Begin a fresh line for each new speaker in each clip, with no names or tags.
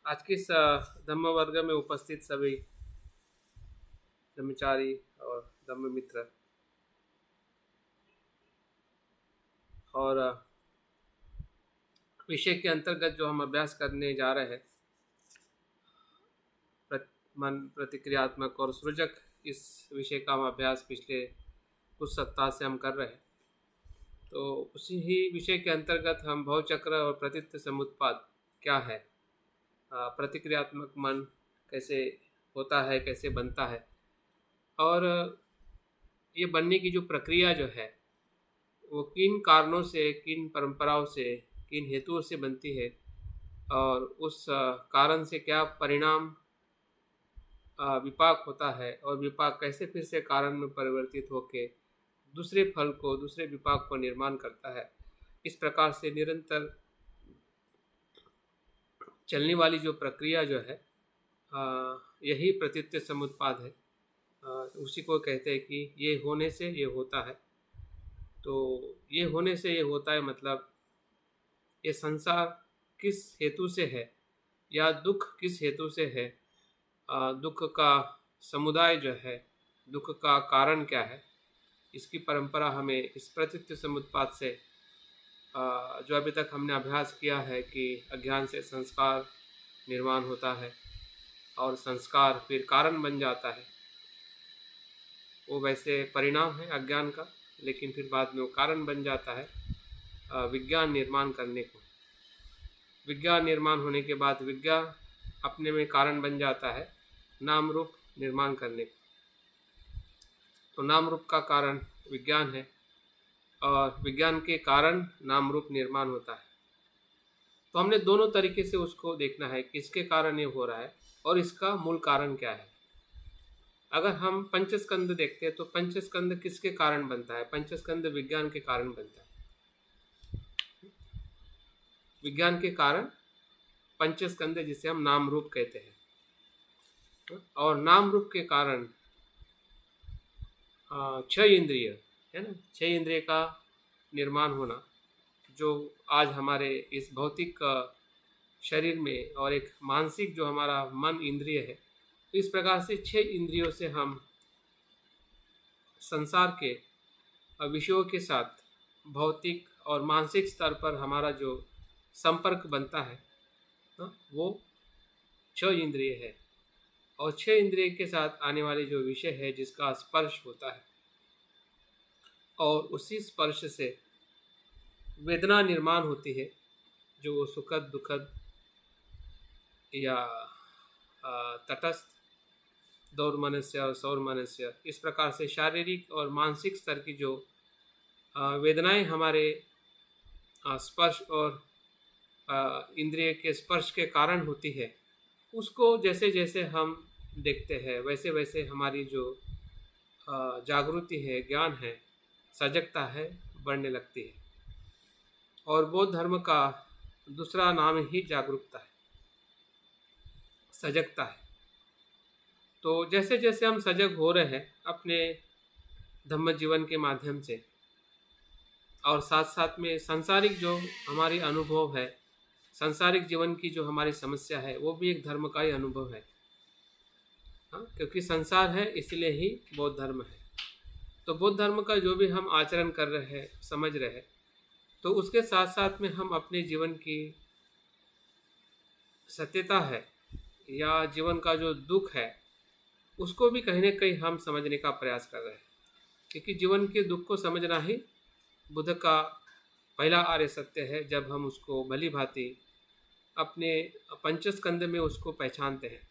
आज के इस धम्म वर्ग में उपस्थित सभी ब्रह्मचारी और धम्म मित्र और विषय के अंतर्गत जो हम अभ्यास करने जा रहे हैं, मन प्रतिक्रियात्मक और सृजक, इस विषय का हम अभ्यास पिछले कुछ सप्ताह से हम कर रहे हैं। तो उसी ही विषय के अंतर्गत हम भवचक्र और प्रतीत समुत्पाद क्या है, प्रतिक्रियात्मक मन कैसे होता है, कैसे बनता है, और ये बनने की जो प्रक्रिया जो है वो किन कारणों से, किन परंपराओं से, किन हेतुओं से बनती है, और उस कारण से क्या परिणाम विपाक होता है, और विपाक कैसे फिर से कारण में परिवर्तित होकर दूसरे फल को, दूसरे विपाक को निर्माण करता है। इस प्रकार से निरंतर चलने वाली जो प्रक्रिया जो है, यही प्रतीत समुत्पाद है। उसी को कहते हैं कि ये होने से ये होता है। तो ये होने से ये होता है मतलब ये संसार किस हेतु से है, या दुख किस हेतु से है, दुख का समुदाय जो है, दुख का कारण क्या है, इसकी परंपरा हमें इस प्रतीत समुत्पाद से जो अभी तक हमने अभ्यास किया है कि अज्ञान से संस्कार निर्माण होता है और संस्कार फिर कारण बन जाता है। वो वैसे परिणाम है अज्ञान का, लेकिन फिर बाद में वो कारण बन जाता है विज्ञान निर्माण करने को। विज्ञान निर्माण होने के बाद विज्ञान अपने में कारण बन जाता है नाम रूप निर्माण करने को। तो नाम रूप का कारण विज्ञान है और विज्ञान के कारण नाम रूप निर्माण होता है। तो हमने दोनों तरीके से उसको देखना है, किसके कारण ये हो रहा है और इसका मूल कारण क्या है। अगर हम पंचस्कंद देखते हैं तो पंचस्कंद किसके कारण बनता है? पंचस्कंद विज्ञान के कारण बनता है। विज्ञान के कारण पंचस्कंद, जिसे हम नाम रूप कहते हैं, और नाम रूप के कारण छह इंद्रिय है ना, छह इंद्रिय का निर्माण होना, जो आज हमारे इस भौतिक शरीर में, और एक मानसिक जो हमारा मन इंद्रिय है। तो इस प्रकार से छह इंद्रियों से हम संसार के विषयों के साथ भौतिक और मानसिक स्तर पर हमारा जो संपर्क बनता है, वो छह इंद्रिय है। और छह इंद्रिय के साथ आने वाले जो विषय है जिसका स्पर्श होता है, और उसी स्पर्श से वेदना निर्माण होती है, जो सुखद, दुखद या तटस्थ, दौर्मनस्य और सौर्मनस्य, इस प्रकार से शारीरिक और मानसिक स्तर की जो वेदनाएं हमारे स्पर्श और इंद्रिय के स्पर्श के कारण होती है, उसको जैसे जैसे हम देखते हैं वैसे वैसे हमारी जो जागृति है, ज्ञान है, सजगता है, बढ़ने लगती है। और बौद्ध धर्म का दूसरा नाम ही जागरूकता है, सजगता है। तो जैसे जैसे हम सजग हो रहे हैं अपने धम्म जीवन के माध्यम से, और साथ साथ में सांसारिक जो हमारी अनुभव है, सांसारिक जीवन की जो हमारी समस्या है, वो भी एक धर्म का ही अनुभव है। क्योंकि संसार है इसलिए ही बौद्ध धर्म है। तो बौद्ध धर्म का जो भी हम आचरण कर रहे हैं, समझ रहे हैं, तो उसके साथ साथ में हम अपने जीवन की सत्यता है या जीवन का जो दुख है, उसको भी कहीं ना कहीं हम समझने का प्रयास कर रहे हैं। क्योंकि जीवन के दुख को समझना ही बुद्ध का पहला आर्य सत्य है। जब हम उसको भली भांति अपने पंचस्कंद में उसको पहचानते हैं,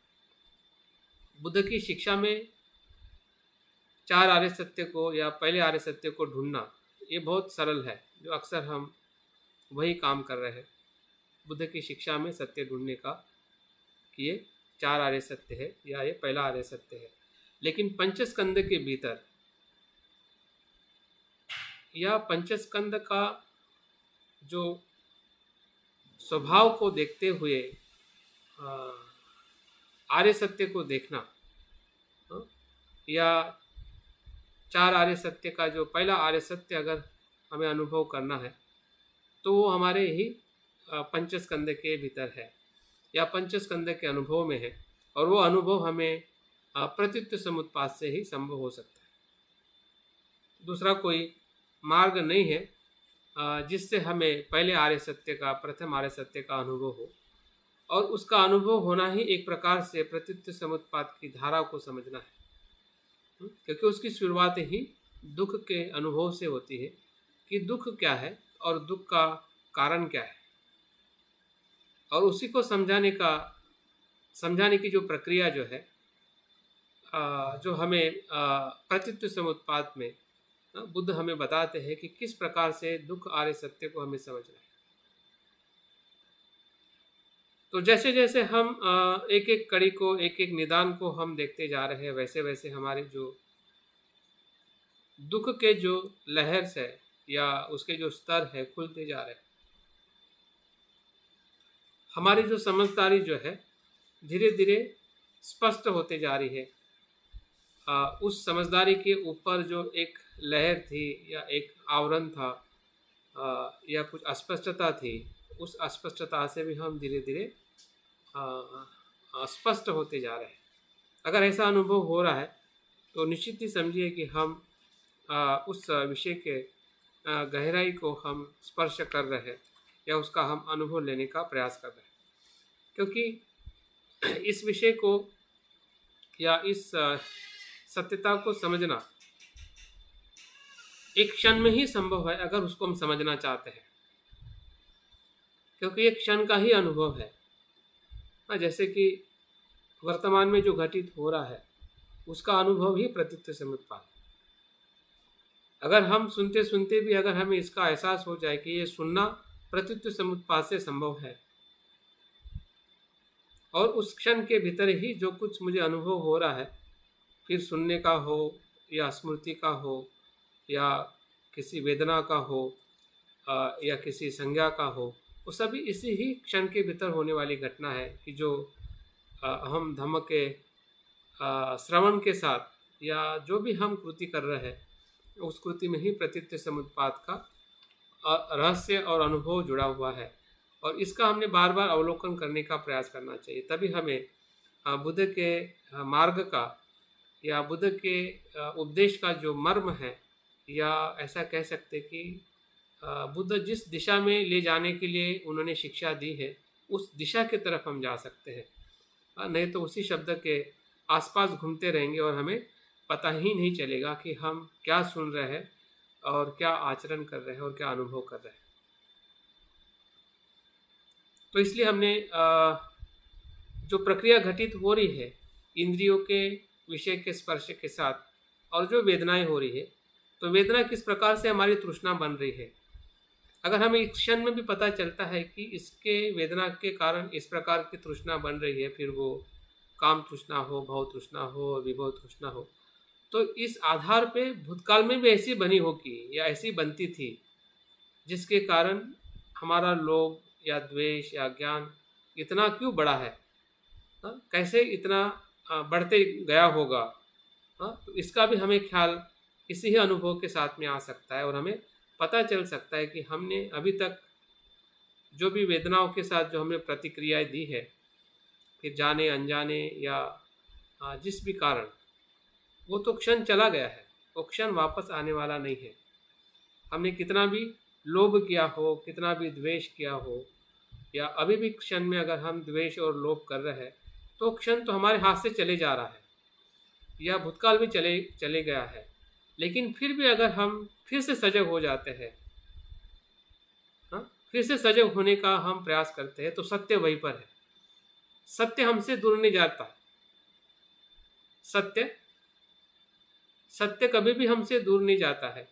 बुद्ध की शिक्षा में चार आर्य सत्य को या पहले आर्य सत्य को ढूंढना ये बहुत सरल है, जो अक्सर हम वही काम कर रहे हैं। बुद्ध की शिक्षा में सत्य ढूंढने का कि ये चार आर्य सत्य है या ये पहला आर्य सत्य है। लेकिन पंचस्कंद के भीतर या पंचस्कंद का जो स्वभाव को देखते हुए आर्य सत्य को देखना, या चार आर्य सत्य का जो पहला आर्य सत्य अगर हमें अनुभव करना है, तो वो हमारे ही पंचस्कंद के भीतर है। या पंचस्कंद के अनुभव में है, और वो अनुभव हमें प्रतीत्य समुत्पाद से ही संभव हो सकता है। दूसरा कोई मार्ग नहीं है जिससे हमें पहले आर्य सत्य का, प्रथम आर्य सत्य का अनुभव हो, और उसका अनुभव होना ही एक प्रकार से प्रतीत्य समुत्पाद की धारा को समझना है, क्योंकि उसकी शुरुआत ही दुख के अनुभव से होती है कि दुख क्या है और दुख का कारण क्या है, और उसी को समझाने की जो प्रक्रिया जो है, जो हमें प्रतीत्य समुत्पाद में बुद्ध हमें बताते हैं कि किस प्रकार से दुख आर्य सत्य को हमें समझना है। तो जैसे जैसे हम एक एक कड़ी को, एक एक निदान को हम देखते जा रहे हैं, वैसे वैसे हमारे जो दुख के जो लहर से या उसके जो स्तर है खुलते जा रहे हैं। हमारी जो समझदारी जो है धीरे धीरे स्पष्ट होते जा रही है। उस समझदारी के ऊपर जो एक लहर थी या एक आवरण था या कुछ अस्पष्टता थी, उस अस्पष्टता से भी हम धीरे धीरे स्पष्ट होते जा रहे हैं। अगर ऐसा अनुभव हो रहा है तो निश्चित ही समझिए कि हम उस विषय के गहराई को हम स्पर्श कर रहे हैं या उसका हम अनुभव लेने का प्रयास कर रहे हैं, क्योंकि इस विषय को या इस सत्यता को समझना एक क्षण में ही संभव है अगर उसको हम समझना चाहते हैं, क्योंकि एक क्षण का ही अनुभव है। जैसे कि वर्तमान में जो घटित हो रहा है उसका अनुभव ही प्रतीत्य समुत्पाद। अगर हम सुनते सुनते भी अगर हमें इसका एहसास हो जाए कि ये सुनना प्रतीत्य समुत्पाद से संभव है, और उस क्षण के भीतर ही जो कुछ मुझे अनुभव हो रहा है, फिर सुनने का हो या स्मृति का हो या किसी वेदना का हो या किसी संज्ञा का हो, वो सभी इसी ही क्षण के भीतर होने वाली घटना है कि जो हम धम्म के श्रवण के साथ या जो भी हम कृति कर रहे हैं उस कृति में ही प्रतीत्य समुत्पाद का रहस्य और अनुभव जुड़ा हुआ है, और इसका हमने बार बार अवलोकन करने का प्रयास करना चाहिए। तभी हमें बुद्ध के मार्ग का या बुद्ध के उपदेश का जो मर्म है, या ऐसा कह सकते कि बुद्ध जिस दिशा में ले जाने के लिए उन्होंने शिक्षा दी है उस दिशा की तरफ हम जा सकते हैं। नहीं तो उसी शब्द के आसपास घूमते रहेंगे और हमें पता ही नहीं चलेगा कि हम क्या सुन रहे हैं और क्या आचरण कर रहे हैं और क्या अनुभव कर रहे हैं। तो इसलिए हमने जो प्रक्रिया घटित हो रही है इंद्रियों के विषय के स्पर्श के साथ, और जो वेदनाएं हो रही है, तो वेदना किस प्रकार से हमारी तृष्णा बन रही है, अगर हमें एक क्षण में भी पता चलता है कि इसके वेदना के कारण इस प्रकार की तृष्णा बन रही है, फिर वो काम तृष्णा हो, भव तृष्णा हो, विभव तृष्णा हो, तो इस आधार पे भूतकाल में भी ऐसी बनी होगी या ऐसी बनती थी जिसके कारण हमारा लोभ या द्वेष या ज्ञान इतना क्यों बढ़ा है, कैसे इतना बढ़ते गया होगा। तो इसका भी हमें ख्याल इसी ही अनुभव के साथ में आ सकता है, और हमें पता चल सकता है कि हमने अभी तक जो भी वेदनाओं के साथ जो हमने प्रतिक्रियाएं दी है, फिर जाने अनजाने या जिस भी कारण, वो तो क्षण चला गया है, वो क्षण वापस आने वाला नहीं है। हमने कितना भी लोभ किया हो, कितना भी द्वेष किया हो, या अभी भी क्षण में अगर हम द्वेष और लोभ कर रहे हैं तो क्षण तो हमारे हाथ से चले जा रहा है, या भूतकाल भी चले गया है। लेकिन फिर भी अगर हम फिर से सजग हो जाते हैं, फिर से सजग होने का हम प्रयास करते हैं, तो सत्य वहीं पर है। सत्य हमसे दूर नहीं जाता। सत्य कभी भी हमसे दूर नहीं जाता है।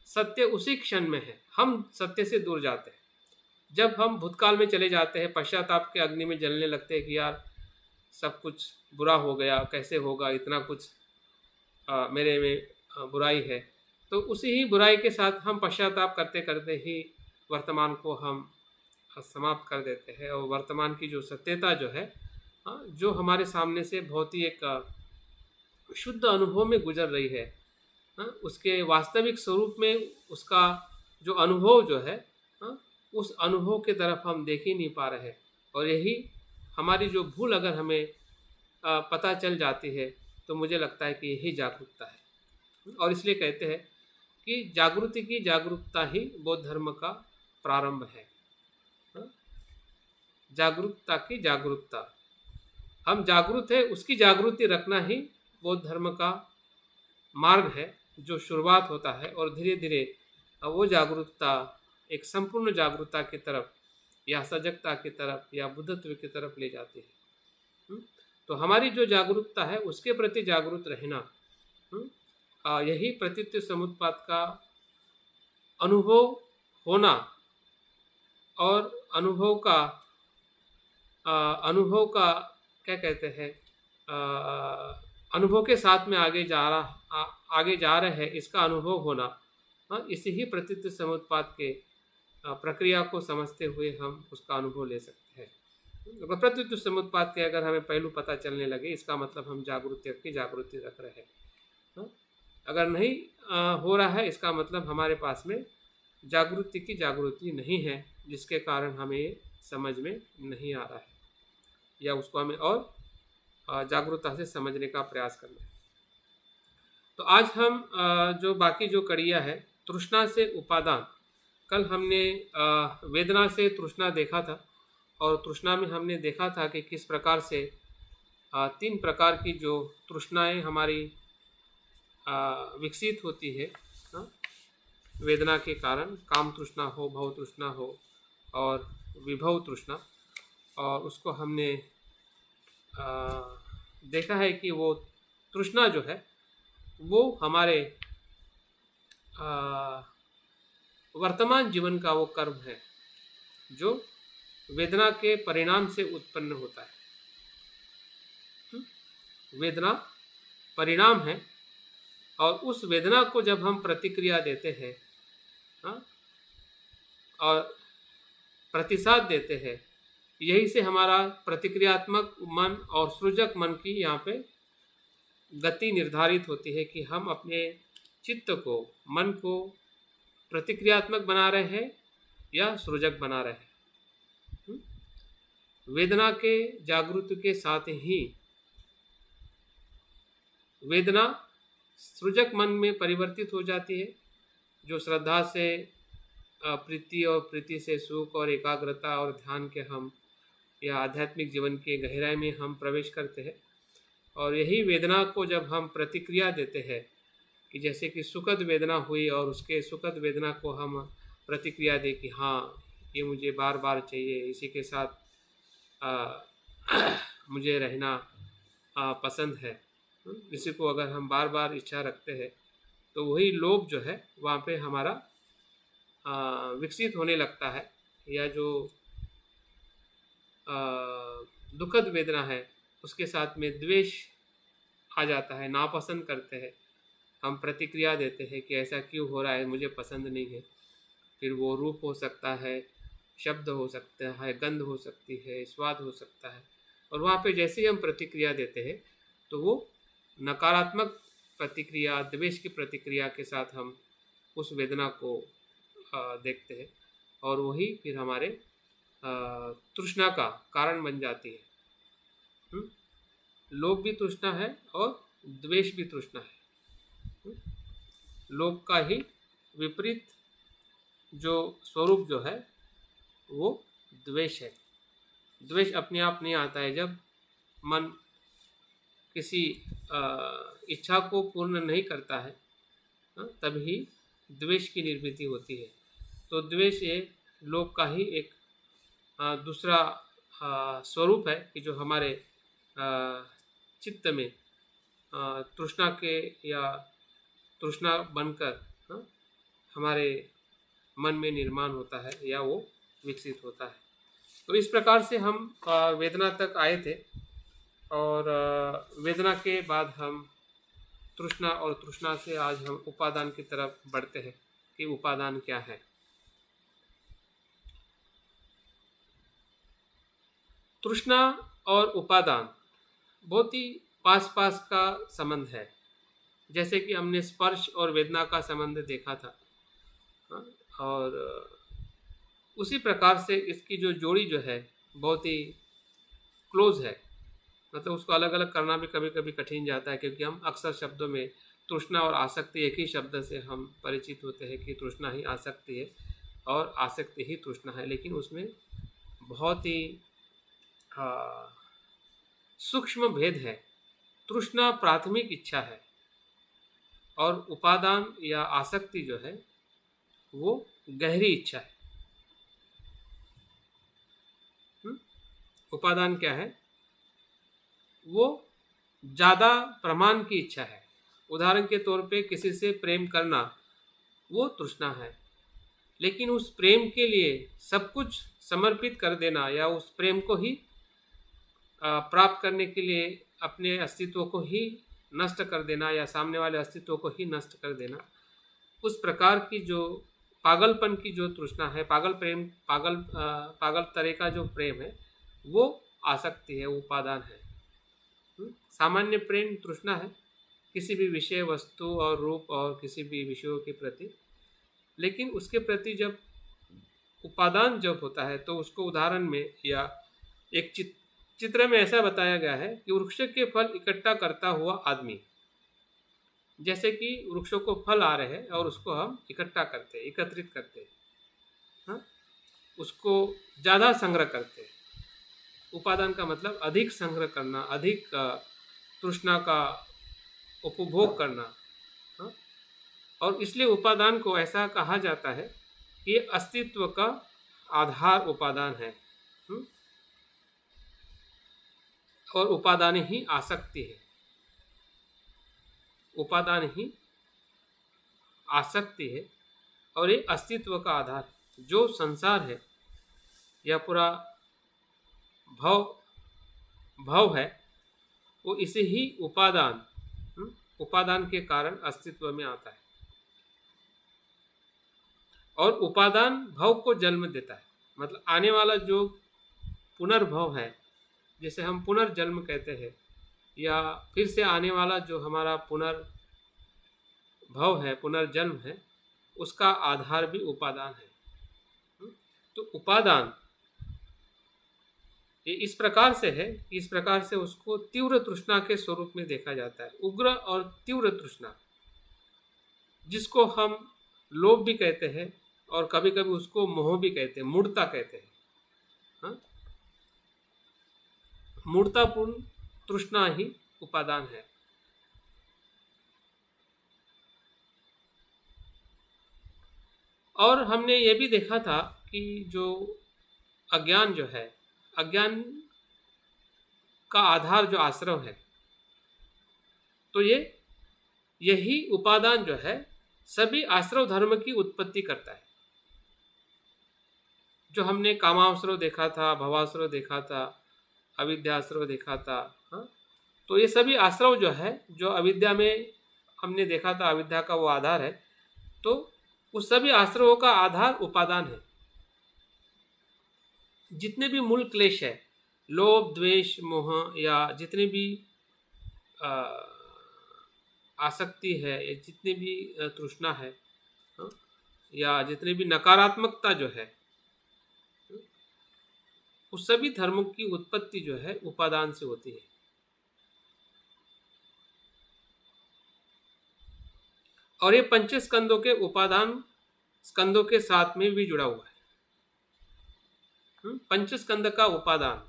सत्य उसी क्षण में है, हम सत्य से दूर जाते हैं जब हम भूतकाल में चले जाते हैं, पश्चाताप के अग्नि में जलने लगते हैं कि यार सब कुछ बुरा हो गया, कैसे होगा, इतना कुछ मेरे में बुराई है। तो उसी ही बुराई के साथ हम पश्चाताप करते करते ही वर्तमान को हम समाप्त कर देते हैं, और वर्तमान की जो सत्यता जो है, जो हमारे सामने से बहुत ही एक शुद्ध अनुभव में गुजर रही है, उसके वास्तविक स्वरूप में उसका जो अनुभव जो है, उस अनुभव की तरफ हम देख ही नहीं पा रहे। और यही हमारी जो भूल अगर हमें पता चल जाती है तो मुझे लगता है कि यही जागरूकता है। और इसलिए कहते हैं कि जागृति की जागरूकता ही बौद्ध धर्म का प्रारंभ है। जागरूकता की जागरूकता, हम जागरूक है उसकी जागृति रखना ही बौद्ध धर्म का मार्ग है, जो शुरुआत होता है और धीरे धीरे वो जागरूकता एक संपूर्ण जागरूकता की तरफ या सजगता की तरफ या बुद्धत्व की तरफ ले जाती है। तो हमारी जो जागरूकता है उसके प्रति जागरूक रहना, यही प्रतीत्य समुत्पाद का अनुभव होना और अनुभव का क्या कहते हैं, अनुभव के साथ में आगे जा रहे हैं इसका अनुभव होना, इसी ही प्रतीत्य समुत्पाद के प्रक्रिया को समझते हुए हम उसका अनुभव ले सकते हैं। प्रतीत्य समुत्पाद के अगर हमें पहलू पता चलने लगे इसका मतलब हम जागृति रख रहे हैं। अगर नहीं हो रहा है इसका मतलब हमारे पास में जागृति नहीं है, जिसके कारण हमें ये समझ में नहीं आ रहा है या उसको हमें और जागरूकता से समझने का प्रयास करना है। तो आज हम जो बाकी जो कड़ियाँ है तृष्णा से उपादान, कल हमने वेदना से तृष्णा देखा था और तृष्णा में हमने देखा था कि किस प्रकार से 3 प्रकार की जो तृष्णाएं हमारी विकसित होती है वेदना के कारण, काम तृष्णा हो, भव तृष्णा हो और विभव तृष्णा। और उसको हमने देखा है कि वो तृष्णा जो है वो हमारे वर्तमान जीवन का वो कर्म है जो वेदना के परिणाम से उत्पन्न होता है। वेदना परिणाम है और उस वेदना को जब हम प्रतिक्रिया देते हैं और प्रतिसाद देते हैं, यही से हमारा प्रतिक्रियात्मक मन और सृजक मन की यहाँ पे गति निर्धारित होती है कि हम अपने चित्त को, मन को प्रतिक्रियात्मक बना रहे हैं या सृजक बना रहे हैं। वेदना के जागृति के साथ ही वेदना सृजक मन में परिवर्तित हो जाती है, जो श्रद्धा से प्रीति और प्रीति से सुख और एकाग्रता और ध्यान के हम या आध्यात्मिक जीवन के गहराई में हम प्रवेश करते हैं। और यही वेदना को जब हम प्रतिक्रिया देते हैं कि जैसे कि सुखद वेदना हुई और उसके सुखद वेदना को हम प्रतिक्रिया दें कि हाँ ये मुझे बार बार चाहिए, इसी के साथ मुझे रहना पसंद है, इसी को अगर हम बार बार इच्छा रखते हैं तो वही लोभ जो है वहाँ पे हमारा विकसित होने लगता है। या जो दुखद वेदना है उसके साथ में द्वेष आ जाता है, नापसंद करते हैं, हम प्रतिक्रिया देते हैं कि ऐसा क्यों हो रहा है, मुझे पसंद नहीं है। फिर वो रूप हो सकता है, शब्द हो सकता है, गंध हो सकती है, स्वाद हो सकता है। और वहाँ पे जैसे ही हम प्रतिक्रिया देते हैं तो वो नकारात्मक प्रतिक्रिया, द्वेष की प्रतिक्रिया के साथ हम उस वेदना को देखते हैं और वही फिर हमारे तृष्णा का कारण बन जाती है। लोभ भी तृष्णा है और द्वेष भी तृष्णा है। लोभ का ही विपरीत जो स्वरूप जो है वो द्वेष है। द्वेष अपने आप नहीं आता है, जब मन किसी इच्छा को पूर्ण नहीं करता है तभी द्वेष की निर्मिति होती है। तो द्वेष ये लोभ का ही एक दूसरा स्वरूप है कि जो हमारे चित्त में तृष्णा के या तृष्णा बनकर हमारे मन में निर्माण होता है या वो विकसित होता है। तो इस प्रकार से हम वेदना तक आए थे और वेदना के बाद हम तृष्णा और तृष्णा से आज हम उपादान की तरफ बढ़ते हैं कि उपादान क्या है। तृष्णा और उपादान बहुत ही पास पास का संबंध है। जैसे कि हमने स्पर्श और वेदना का संबंध देखा था और उसी प्रकार से इसकी जो जोड़ी जो है बहुत ही क्लोज है, मतलब उसको अलग अलग करना भी कभी कभी कठिन जाता है, क्योंकि हम अक्सर शब्दों में तृष्णा और आसक्ति एक ही शब्द से हम परिचित होते हैं कि तृष्णा ही आसक्ति है और आसक्ति ही तृष्णा है, लेकिन उसमें बहुत ही सूक्ष्म भेद है। तृष्णा प्राथमिक इच्छा है और उपादान या आसक्ति जो है वो गहरी इच्छा है। उपादान क्या है? वो ज़्यादा प्रमाण की इच्छा है। उदाहरण के तौर पे किसी से प्रेम करना वो तृष्णा है, लेकिन उस प्रेम के लिए सब कुछ समर्पित कर देना या उस प्रेम को ही प्राप्त करने के लिए अपने अस्तित्व को ही नष्ट कर देना या सामने वाले अस्तित्व को ही नष्ट कर देना, उस प्रकार की जो पागलपन की जो तृष्णा है, पागल प्रेम, पागल तरह का जो प्रेम है वो आसक्ति है, उपादान है। सामान्य प्रेम तृष्णा है किसी भी विषय, वस्तु और रूप और किसी भी विषयों के प्रति, लेकिन उसके प्रति जब उपादान जब होता है तो उसको उदाहरण में या एक चित्र में ऐसा बताया गया है कि वृक्ष के फल इकट्ठा करता हुआ आदमी, जैसे कि वृक्षों को फल आ रहे हैं और उसको हम इकट्ठा करते हैं, एकत्रित करते हैं, हाँ, उसको ज़्यादा संग्रह करते हैं। उपादान का मतलब अधिक संग्रह करना, अधिक तृष्णा का उपभोग करना, हाँ? और इसलिए उपादान को ऐसा कहा जाता है कि ये अस्तित्व का आधार उपादान है, और उपादान ही आसक्ति है। उपादान ही आसक्ति है और ये अस्तित्व का आधार, जो संसार है या पूरा भव है वो इसे ही उपादान के कारण अस्तित्व में आता है। और उपादान भव को जन्म देता है, मतलब आने वाला जो पुनर्भव है, जिसे हम पुनर्जन्म कहते हैं, या फिर से आने वाला जो हमारा पुनर्भव है, पुनर्जन्म है, उसका आधार भी उपादान है। तो उपादान ये इस प्रकार से है, इस प्रकार से उसको तीव्र तृष्णा के स्वरूप में देखा जाता है। उग्र और तीव्र तृष्णा, जिसको हम लोभ भी कहते हैं और कभी कभी उसको मोह भी कहते हैं, मूढ़ता कहते हैं, हाँ? मूढ़तापूर्ण तृष्णा ही उपादान है। और हमने ये भी देखा था कि जो अज्ञान जो है, अज्ञान का आधार जो आश्रव है, तो यही उपादान जो है सभी आश्रव धर्म की उत्पत्ति करता है। जो हमने कामाश्रव देखा था, भवाश्रव देखा था, अविद्याश्रव देखा था, हाँ? तो ये सभी आश्रव जो है, जो अविद्या में हमने देखा था, अविद्या का वो आधार है, तो उस सभी आश्रवों का आधार उपादान है। जितने भी मूल क्लेश है, लोभ, द्वेष, मोह, या जितने भी आसक्ति है, या जितने भी तृष्णा है, या जितने भी नकारात्मकता जो है, उस सभी धर्मों की उत्पत्ति जो है उपादान से होती है। और ये पंच स्कंदों के उपादान स्कंदों के साथ में भी जुड़ा हुआ है। पंच स्कंद का उपादान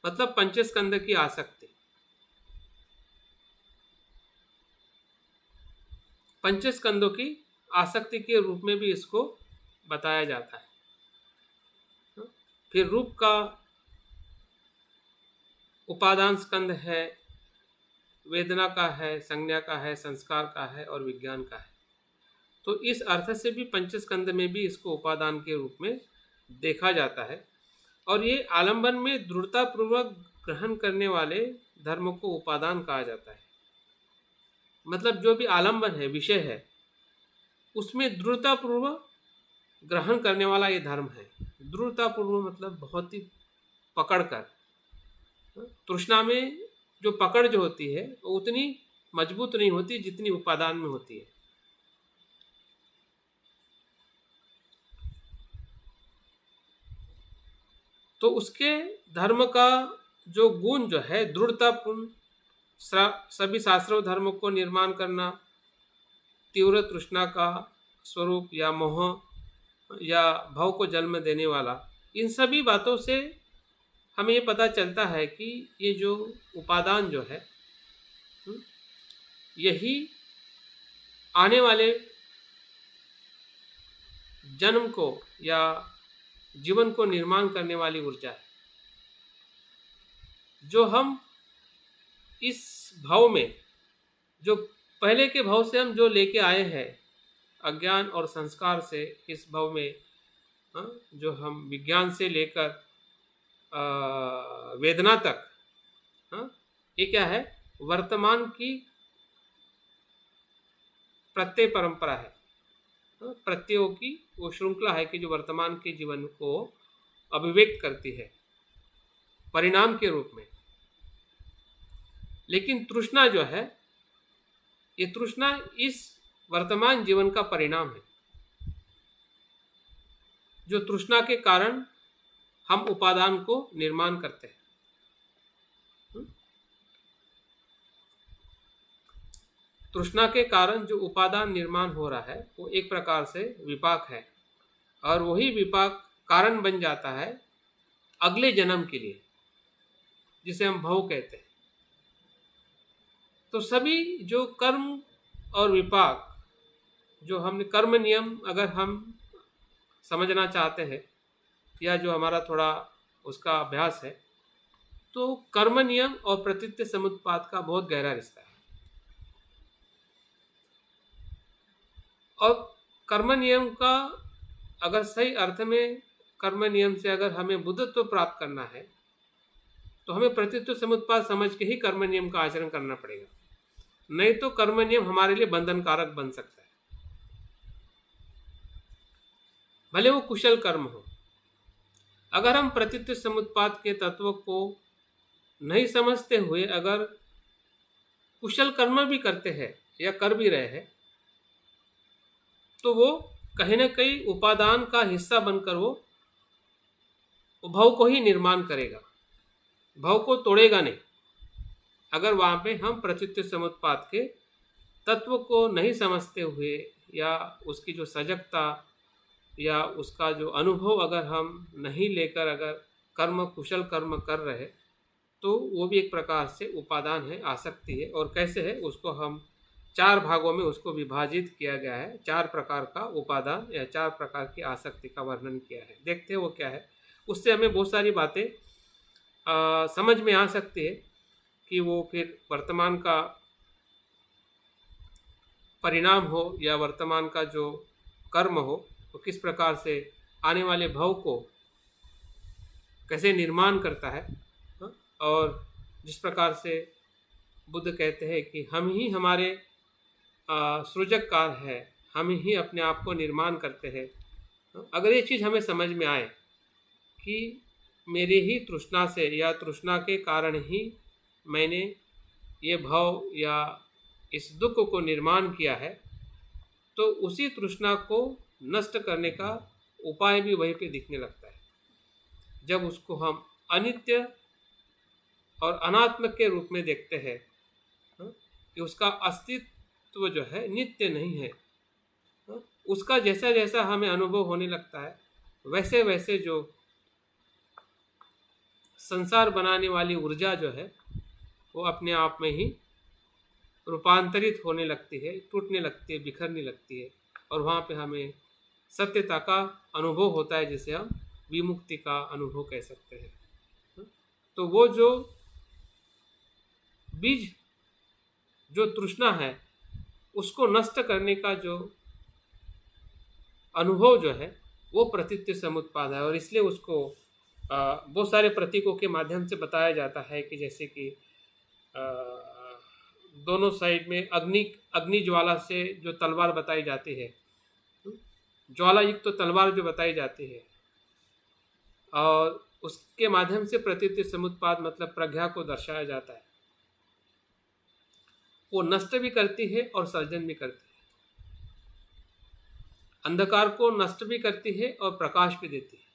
मतलब पंच स्कंद की आसक्ति। पंच स्कंदों की आसक्ति के रूप में भी इसको बताया जाता है। फिर रूप का उपादान स्कंद है, वेदना का है, संज्ञा का है, संस्कार का है और विज्ञान का है। तो इस अर्थ से भी पंचस्कंद में भी इसको उपादान के रूप में देखा जाता है। और ये आलंबन में दृढ़तापूर्वक ग्रहण करने वाले धर्मों को उपादान कहा जाता है। मतलब जो भी आलंबन है, विषय है, उसमें दृढ़तापूर्वक ग्रहण करने वाला ये धर्म है। दृढ़तापूर्वक मतलब बहुत ही पकड़कर। तृष्णा में जो पकड़ जो होती है वो उतनी मजबूत नहीं होती जितनी उपादान में होती है। तो उसके धर्म का जो गुण जो है दृढ़तापूर्ण, सभी शास्त्रों धर्मों को निर्माण करना, तीव्र तृष्णा का स्वरूप या मोह या भाव को जन्म देने वाला, इन सभी बातों से हमें ये पता चलता है कि ये जो उपादान जो है यही आने वाले जन्म को या जीवन को निर्माण करने वाली ऊर्जा है, जो हम इस भाव में, जो पहले के भाव से हम जो लेके आए हैं अज्ञान और संस्कार से, इस भाव में जो हम विज्ञान से लेकर वेदना तक, ये क्या है, वर्तमान की प्रत्यय परंपरा है, प्रत्ययों की वो श्रृंखला है कि जो वर्तमान के जीवन को अभिव्यक्त करती है परिणाम के रूप में। लेकिन तृष्णा जो है, ये तृष्णा इस वर्तमान जीवन का परिणाम है, जो तृष्णा के कारण हम उपादान को निर्माण करते हैं। तृष्णा के कारण जो उपादान निर्माण हो रहा है वो एक प्रकार से विपाक है, और वही विपाक कारण बन जाता है अगले जन्म के लिए, जिसे हम भव कहते हैं। तो सभी जो कर्म और विपाक, जो हमने कर्म नियम अगर हम समझना चाहते हैं या जो हमारा थोड़ा उसका अभ्यास है, तो कर्म नियम और प्रतीत्य समुत्पाद का बहुत गहरा रिश्ता है। और कर्म नियम का अगर सही अर्थ में, कर्म नियम से अगर हमें बुद्धत्व प्राप्त करना है तो हमें प्रतीत्व समुत्पाद समझ के ही कर्म नियम का आचरण करना पड़ेगा, नहीं तो कर्म नियम हमारे लिए बंधनकारक बन सकता है, भले वो कुशल कर्म हो। अगर हम प्रतीत्व समुत्पाद के तत्व को नहीं समझते हुए अगर कुशल कर्म भी करते हैं या कर भी रहे हैं, तो वो कहीं ना कहीं उपादान का हिस्सा बनकर वो भव को ही निर्माण करेगा, भव को तोड़ेगा नहीं। अगर वहाँ पे हम प्रतीत्व समुत्पाद के तत्व को नहीं समझते हुए या उसकी जो सजगता या उसका जो अनुभव अगर हम नहीं लेकर अगर कर्म, कुशल कर्म कर रहे, तो वो भी एक प्रकार से उपादान है, आसक्ति है। और कैसे है, उसको हम 4 भागों में उसको विभाजित किया गया है, 4 प्रकार का उपादान या 4 प्रकार की आसक्ति का वर्णन किया है। देखते हैं वो क्या है, उससे हमें बहुत सारी बातें समझ में आ सकती है कि वो फिर वर्तमान का परिणाम हो या वर्तमान का जो कर्म हो, वो किस प्रकार से आने वाले भव को कैसे निर्माण करता है। और जिस प्रकार से बुद्ध कहते हैं कि हम ही हमारे सृजककार है, हम ही अपने आप को निर्माण करते हैं। अगर ये चीज़ हमें समझ में आए कि मेरी ही तृष्णा से या तृष्णा के कारण ही मैंने ये भव या इस दुख को निर्माण किया है, तो उसी तृष्णा को नष्ट करने का उपाय भी वहीं पे दिखने लगता है, जब उसको हम अनित्य और अनात्म के रूप में देखते हैं कि उसका अस्तित्व जो है नित्य नहीं है। उसका जैसा जैसा हमें अनुभव होने लगता है, वैसे वैसे जो संसार बनाने वाली ऊर्जा जो है वो अपने आप में ही रूपांतरित होने लगती है, टूटने लगती है, बिखरने लगती है, और वहाँ पे हमें सत्यता का अनुभव होता है, जिसे हम विमुक्ति का अनुभव कह सकते हैं। तो वो जो बीज, जो तृष्णा है, उसको नष्ट करने का जो अनुभव जो है वो प्रतीत्य समुत्पाद है। और इसलिए उसको बहुत सारे प्रतीकों के माध्यम से बताया जाता है कि जैसे कि दोनों साइड में अग्नि ज्वाला से जो तलवार बताई जाती है, ज्वाला युक्त तो तलवार जो बताई जाती है, और उसके माध्यम से प्रतीत्य समुत्पाद मतलब प्रज्ञा को दर्शाया जाता है। वो नष्ट भी करती है और सर्जन भी करती है, अंधकार को नष्ट भी करती है और प्रकाश भी देती है।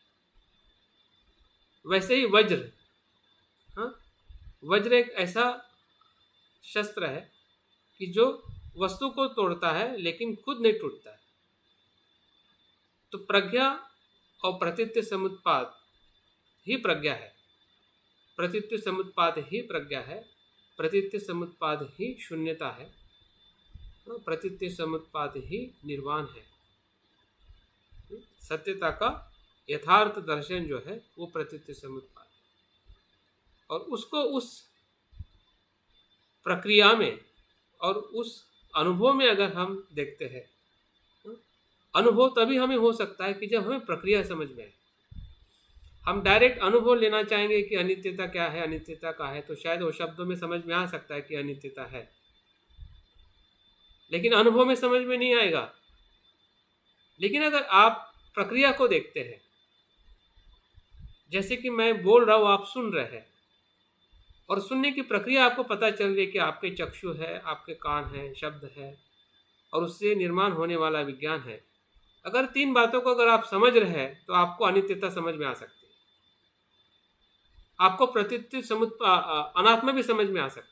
वैसे ही वज्र, वज्र एक ऐसा शस्त्र है कि जो वस्तु को तोड़ता है लेकिन खुद नहीं टूटता है। तो प्रज्ञा और प्रतीत्य समुत्पाद ही प्रज्ञा है, प्रतीत्य समुत्पाद ही प्रज्ञा है, प्रतीत्य समुत्पाद ही शून्यता है, प्रतीत्य समुत्पाद ही निर्वाण है। सत्यता का यथार्थ दर्शन जो है वो प्रतीत्य समुत्पाद है। और उसको उस प्रक्रिया में और उस अनुभव में अगर हम देखते हैं, अनुभव तभी हमें हो सकता है कि जब हमें प्रक्रिया समझ में आए। हम डायरेक्ट अनुभव लेना चाहेंगे कि अनित्यता क्या है, अनित्यता का है, तो शायद वो शब्दों में समझ में आ सकता है कि अनित्यता है, लेकिन अनुभव में समझ में नहीं आएगा। लेकिन अगर आप प्रक्रिया को देखते हैं, जैसे कि मैं बोल रहा हूँ, आप सुन रहे हैं, और सुनने की प्रक्रिया आपको पता चल रही है कि आपके चक्षु है, आपके कान है, शब्द है, और उससे निर्माण होने वाला विज्ञान है। अगर तीन बातों को अगर आप समझ रहे हैं तो आपको अनित्यता समझ में आ सकती है, आपको प्रतीत्य अनात्मा भी समझ में आ सकता है।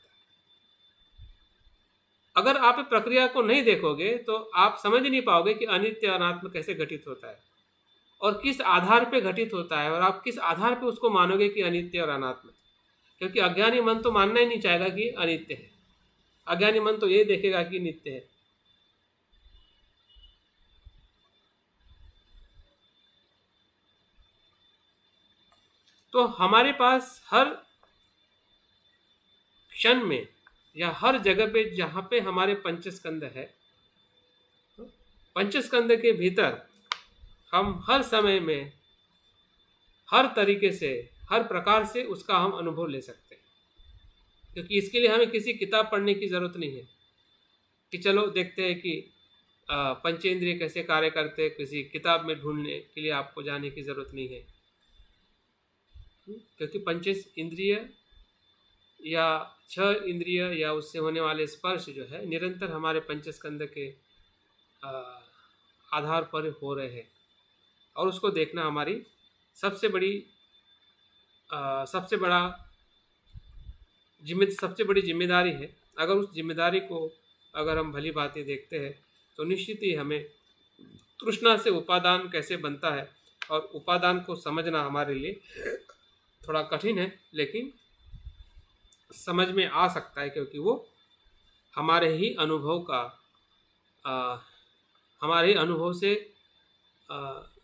अगर आप प्रक्रिया को नहीं देखोगे तो आप समझ नहीं पाओगे कि अनित्य अनात्म कैसे घटित होता है और किस आधार पे घटित होता है, और आप किस आधार पे उसको मानोगे कि अनित्य और अनात्म। क्योंकि अज्ञानी मन तो मानना ही नहीं चाहेगा कि अनित्य है, अज्ञानी मन तो यही देखेगा कि नित्य है। तो हमारे पास हर क्षण में या हर जगह पे जहाँ पे हमारे पंचस्कंद है, पंचस्कंद के भीतर हम हर समय में हर तरीके से हर प्रकार से उसका हम अनुभव ले सकते हैं। क्योंकि इसके लिए हमें किसी किताब पढ़ने की ज़रूरत नहीं है कि चलो देखते हैं कि पंचेंद्रिय कैसे कार्य करते हैं, किसी किताब में ढूंढने के लिए आपको जाने की ज़रूरत नहीं है। क्योंकि पंचेश इंद्रिय या छह इंद्रिय या उससे होने वाले स्पर्श जो है निरंतर हमारे पंचस्कंद के आधार पर हो रहे हैं, और उसको देखना हमारी सबसे बड़ी सबसे बड़ी जिम्मेदारी है। अगर उस जिम्मेदारी को अगर हम भली भांति देखते हैं तो निश्चित ही हमें तृष्णा से उपादान कैसे बनता है, और उपादान को समझना हमारे लिए थोड़ा कठिन है, लेकिन समझ में आ सकता है, क्योंकि वो हमारे ही अनुभव का हमारे ही अनुभव से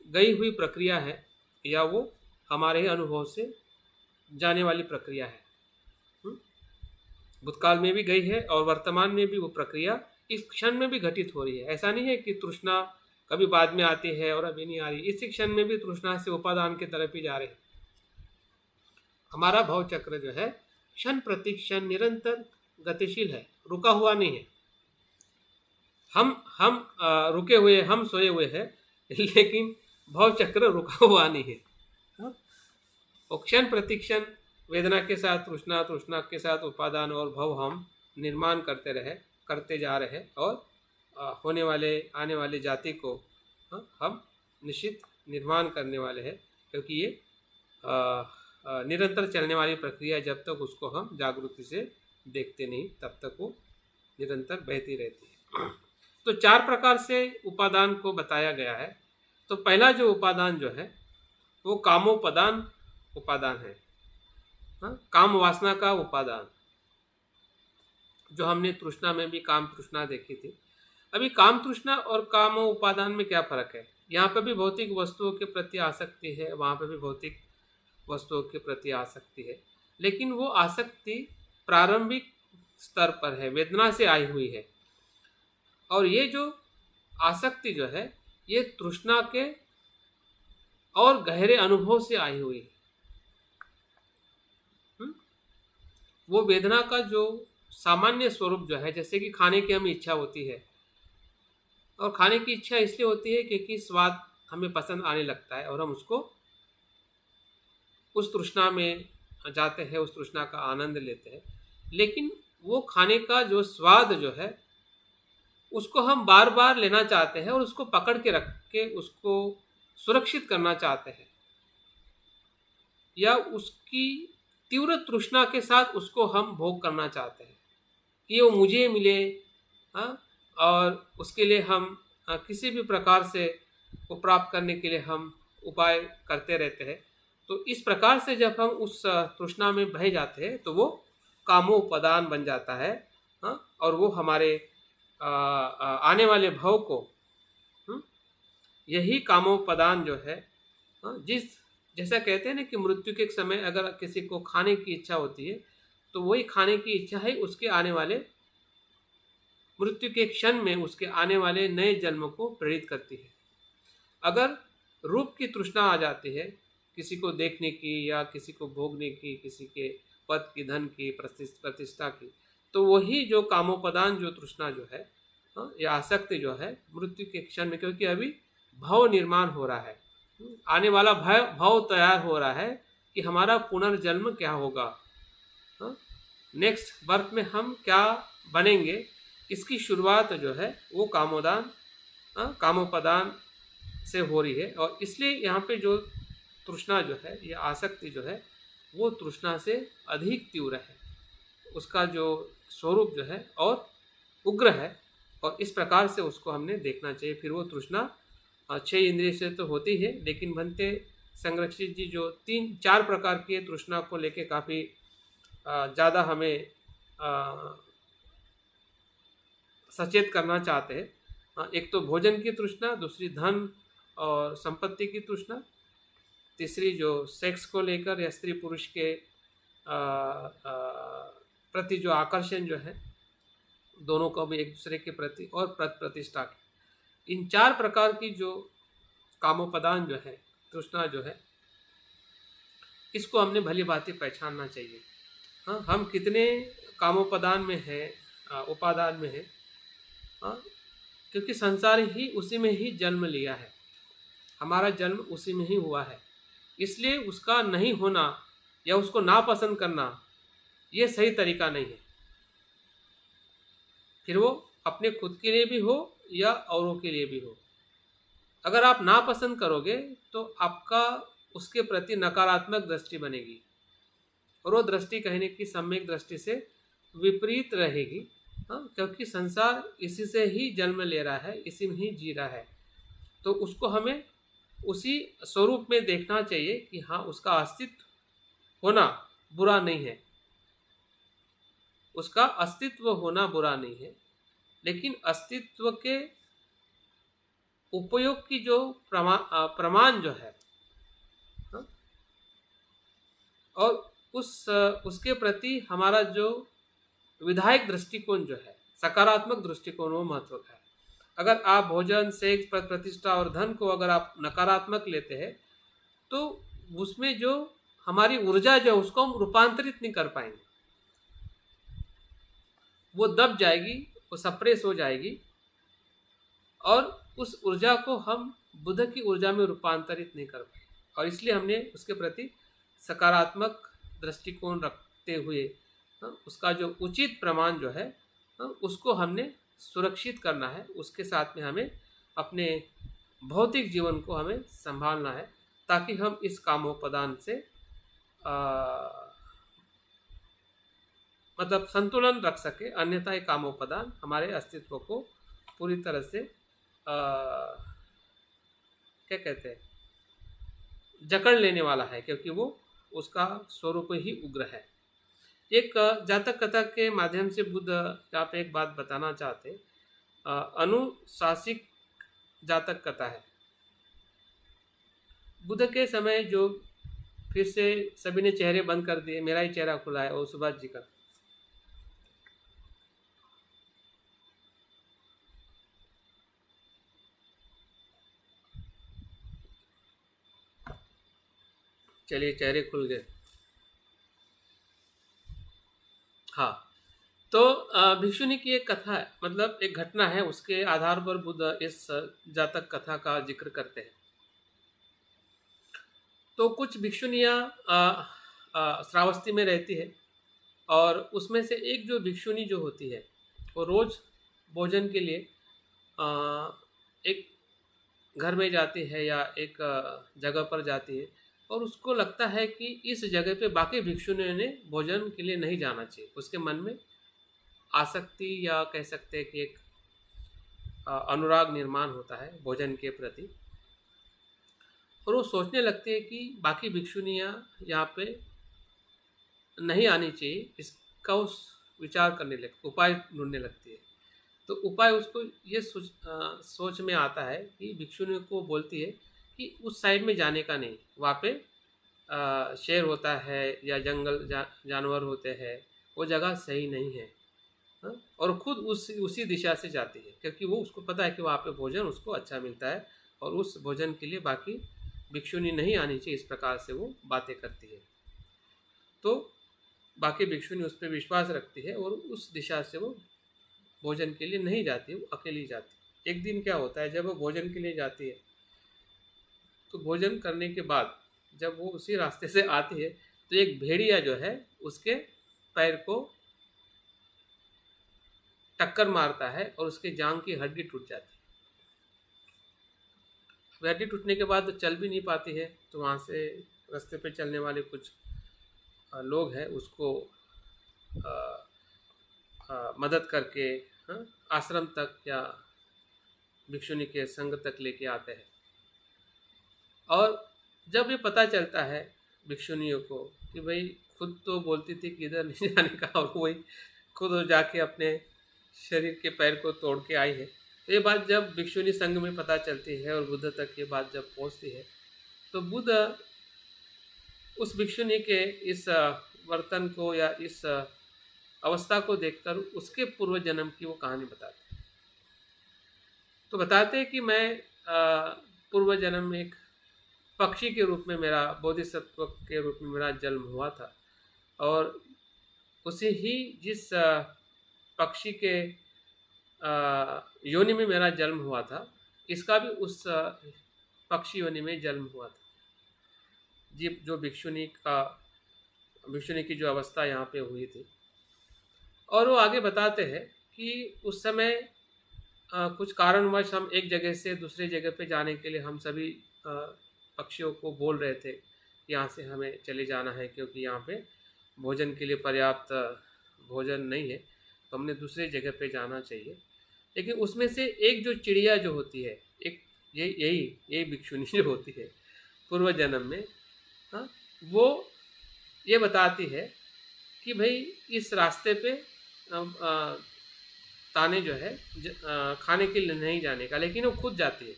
गई हुई प्रक्रिया है, या वो हमारे ही अनुभव से जाने वाली प्रक्रिया है। भूतकाल में भी गई है और वर्तमान में भी वो प्रक्रिया इस क्षण में भी घटित हो रही है। ऐसा नहीं है कि तृष्णा कभी बाद में आती है और अभी नहीं आ रही, इसी क्षण में भी तृष्णा से उपादान की तरफ ही जा रहे हैं। हमारा भाव चक्र जो है क्षण प्रति क्षण निरंतर गतिशील है, रुका हुआ नहीं है। हम रुके हुए, हम सोए हुए हैं, लेकिन भाव चक्र रुका हुआ नहीं है। और क्षण प्रति क्षण वेदना के साथ तृष्णा, तृष्णा के साथ उपादान और भव हम निर्माण करते जा रहे हैं, और होने वाले आने वाले जाति को हम निश्चित निर्माण करने वाले हैं। क्योंकि ये निरंतर चलने वाली प्रक्रिया, जब तक उसको हम जागृति से देखते नहीं तब तक वो निरंतर बहती रहती है। तो चार प्रकार से उपादान को बताया गया है। तो पहला जो उपादान जो है वो कामोपादान उपादान है, काम वासना का उपादान, जो हमने तृष्णा में भी काम तृष्णा देखी थी। अभी काम तृष्णा और काम उपादान में क्या फर्क है? यहाँ पर भी भौतिक वस्तुओं के प्रति आसक्ति है, वहाँ पर भी भौतिक वस्तुओं के प्रति आसक्ति है, लेकिन वो आसक्ति प्रारंभिक स्तर पर है, वेदना से आई हुई है। और ये जो आसक्ति जो है ये तृष्णा के और गहरे अनुभव से आई हुई है। वो वेदना का जो सामान्य स्वरूप जो है, जैसे कि खाने की हमें इच्छा होती है, और खाने की इच्छा इसलिए होती है क्योंकि स्वाद हमें पसंद आने लगता है और हम उसको उस तृष्णा में जाते हैं, उस तृष्णा का आनंद लेते हैं। लेकिन वो खाने का जो स्वाद जो है उसको हम बार बार लेना चाहते हैं और उसको पकड़ के रख के उसको सुरक्षित करना चाहते हैं, या उसकी तीव्र तृष्णा के साथ उसको हम भोग करना चाहते हैं कि वो मुझे मिले। हाँ, और उसके लिए हम किसी भी प्रकार से वो प्राप्त करने के लिए हम उपाय करते रहते हैं। तो इस प्रकार से जब हम उस तृष्णा में बह जाते हैं तो वो कामोपादान बन जाता है। हाँ, और वो हमारे आने वाले भव को, यही कामोपादान जो है, जैसा कहते हैं ना कि मृत्यु के समय अगर किसी को खाने की इच्छा होती है तो वही खाने की इच्छा है उसके आने वाले मृत्यु के क्षण में उसके आने वाले नए जन्म को प्रेरित करती है। अगर रूप की तृष्णा आ जाती है किसी को देखने की या किसी को भोगने की, किसी के पद की, धन की, प्रतिष्ठा की, तो वही जो कामोपादान जो तृष्णा जो है, या आसक्ति जो है मृत्यु के क्षण में, क्योंकि अभी भव निर्माण हो रहा है, आने वाला भव तैयार हो रहा है कि हमारा पुनर्जन्म क्या होगा, नेक्स्ट बर्थ में हम क्या बनेंगे, इसकी शुरुआत जो है वो कामोपादान से हो रही है। और इसलिए यहाँ पे जो तृष्णा जो है, ये आसक्ति जो है, वो तृष्णा से अधिक तीव्र है, उसका जो स्वरूप जो है और उग्र है, और इस प्रकार से उसको हमने देखना चाहिए। फिर वो तृष्णा 6 इंद्रिय से तो होती है, लेकिन भंते संरक्षित जी जो 3-4 प्रकार की तृष्णा को लेके काफ़ी ज़्यादा हमें सचेत करना चाहते हैं। एक तो भोजन की तृष्णा, दूसरी धन और संपत्ति की तृष्णा, तीसरी जो सेक्स को लेकर या स्त्री पुरुष के प्रति जो आकर्षण जो है दोनों को भी एक दूसरे के प्रति, और प्रतिष्ठा की, इन 4 प्रकार की जो कामोपादान जो है, तृष्णा जो है, इसको हमने भली भांति पहचानना चाहिए। हाँ, हम कितने कामोपादान में हैं, उपादान में हैं, क्योंकि संसार ही उसी में ही जन्म लिया है, हमारा जन्म उसी में ही हुआ है, इसलिए उसका नहीं होना या उसको नापसंद करना ये सही तरीका नहीं है। फिर वो अपने खुद के लिए भी हो या औरों के लिए भी हो। अगर आप नापसंद करोगे तो आपका उसके प्रति नकारात्मक दृष्टि बनेगी, और वो दृष्टि कहने की सम्यक दृष्टि से विपरीत रहेगी। क्योंकि संसार इसी से ही जन्म ले रहा है, इसी में ही जी रहा है, तो उसको हमें उसी स्वरूप में देखना चाहिए कि हाँ, उसका अस्तित्व होना बुरा नहीं है, उसका अस्तित्व होना बुरा नहीं है, लेकिन अस्तित्व के उपयोग की जो प्रमाण जो है, और उसके प्रति हमारा जो विधायक दृष्टिकोण जो है, सकारात्मक दृष्टिकोण, वो महत्व का है। अगर आप भोजन, सेक्स, प्रतिष्ठा और धन को अगर आप नकारात्मक लेते हैं तो उसमें जो हमारी ऊर्जा जो है उसको हम रूपांतरित नहीं कर पाएंगे, वो दब जाएगी, वो सप्रेस हो जाएगी, और उस ऊर्जा को हम बुद्ध की ऊर्जा में रूपांतरित नहीं कर पाएंगे। और इसलिए हमने उसके प्रति सकारात्मक दृष्टिकोण रखते हुए उसका जो उचित प्रमाण जो है उसको हमने सुरक्षित करना है, उसके साथ में हमें अपने भौतिक जीवन को हमें संभालना है, ताकि हम इस कामोपादान से मतलब संतुलन रख सके। अन्यथा ये कामोपादान हमारे अस्तित्व को पूरी तरह से क्या कहते हैं, जकड़ लेने वाला है, क्योंकि वो उसका स्वरूप ही उग्र है। एक जातक कथा के माध्यम से बुद्ध यहाँ पे एक बात बताना चाहते, अनुशासिक जातक कथा है। बुद्ध के समय जो फिर से सभी ने चेहरे बंद कर दिए, मेरा ही चेहरा खुला है, और सुभाष जी का। चलिए, चेहरे खुल गए। हाँ, तो भिक्षुनी की एक कथा है, मतलब एक घटना है, उसके आधार पर बुद्ध इस जातक कथा का जिक्र करते हैं। तो कुछ भिक्षुनियाँ श्रावस्ती में रहती है, और उसमें से एक जो भिक्षुनी जो होती है वो रोज़ भोजन के लिए एक घर में जाती है या एक जगह पर जाती है, और उसको लगता है कि इस जगह पे बाकी भिक्षुनियों ने भोजन के लिए नहीं जाना चाहिए। उसके मन में आसक्ति या कह सकते हैं कि एक अनुराग निर्माण होता है भोजन के प्रति, और वो सोचने लगते हैं कि बाकी भिक्षुनियाँ यहाँ पे नहीं आनी चाहिए। इसका उस विचार करने लगते, उपाय ढूंढने लगती है। तो उपाय उसको ये सोच में आता है कि भिक्षुनियों को बोलती है कि उस साइड में जाने का नहीं, वहाँ पे शेर होता है या जंगल जानवर होते हैं, वो जगह सही नहीं है। हाँ? और खुद उसी दिशा से जाती है, क्योंकि वो उसको पता है कि वहाँ पे भोजन उसको अच्छा मिलता है और उस भोजन के लिए बाकी भिक्षुनी नहीं आनी चाहिए। इस प्रकार से वो बातें करती है। तो बाकी भिक्षुनी उस पर विश्वास रखती है और उस दिशा से वो भोजन के लिए नहीं जाती, वो अकेली जाती है। एक दिन क्या होता है, जब वो भोजन के लिए जाती है तो भोजन करने के बाद जब वो उसी रास्ते से आती है तो एक भेड़िया जो है उसके पैर को टक्कर मारता है और उसके जांघ की हड्डी टूट जाती है। हड्डी टूटने के बाद तो चल भी नहीं पाती है। तो वहाँ से रास्ते पे चलने वाले कुछ लोग हैं उसको मदद करके आश्रम तक या भिक्षुनी के संग तक लेके आते हैं। और जब ये पता चलता है भिक्षुनियों को कि भाई खुद तो बोलती थी कि इधर नहीं जाने का, और वही खुद जाके अपने शरीर के पैर को तोड़ के आई है, तो ये बात जब भिक्षुनी संघ में पता चलती है और बुद्ध तक ये बात जब पहुंचती है, तो बुद्ध उस भिक्षुनी के इस वर्तन को या इस अवस्था को देखकर उसके पूर्व जन्म की वो कहानी बताते हैं। तो बताते हैं कि मैं पूर्व जन्म में एक पक्षी के रूप में, मेरा बोधिसत्व के रूप में मेरा जन्म हुआ था, और उसे ही जिस पक्षी के योनि में मेरा जन्म हुआ था, इसका भी उस पक्षी योनि में जन्म हुआ था। जी, जो भिक्षुनी की जो अवस्था यहाँ पे हुई थी। और वो आगे बताते हैं कि उस समय कुछ कारणवश हम एक जगह से दूसरे जगह पे जाने के लिए हम सभी पक्षियों को बोल रहे थे यहाँ से हमें चले जाना है, क्योंकि यहाँ पे भोजन के लिए पर्याप्त भोजन नहीं है, तो हमने दूसरे जगह पे जाना चाहिए। लेकिन उसमें से एक जो चिड़िया जो होती है, एक यही भिक्षुनी जो होती है पूर्व जन्म में, हाँ, वो ये बताती है कि भाई इस रास्ते पे ताने जो है खाने के लिए नहीं जाने का, लेकिन वो खुद जाती है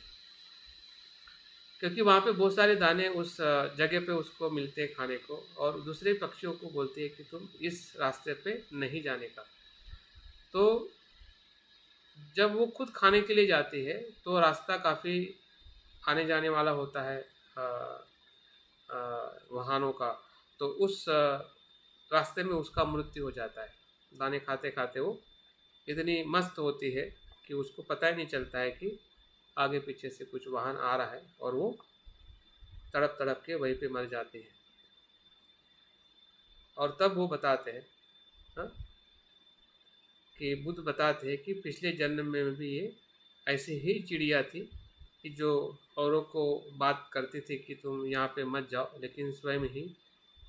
क्योंकि वहाँ पे बहुत सारे दाने उस जगह पे उसको मिलते हैं खाने को, और दूसरे पक्षियों को बोलती है कि तुम इस रास्ते पे नहीं जाने का। तो जब वो खुद खाने के लिए जाती है तो रास्ता काफ़ी आने जाने वाला होता है वाहनों का, तो उस रास्ते में उसका मृत्यु हो जाता है। दाने खाते खाते वो इतनी मस्त होती है कि उसको पता ही नहीं चलता है कि आगे पीछे से कुछ वाहन आ रहा है, और वो तड़प तड़प के वहीं पे मर जाती है। और तब वो बताते हैं कि बुद्ध बताते हैं कि पिछले जन्म में भी ये ऐसी ही चिड़िया थी कि जो औरों को बात करती थी कि तुम यहाँ पे मत जाओ, लेकिन स्वयं ही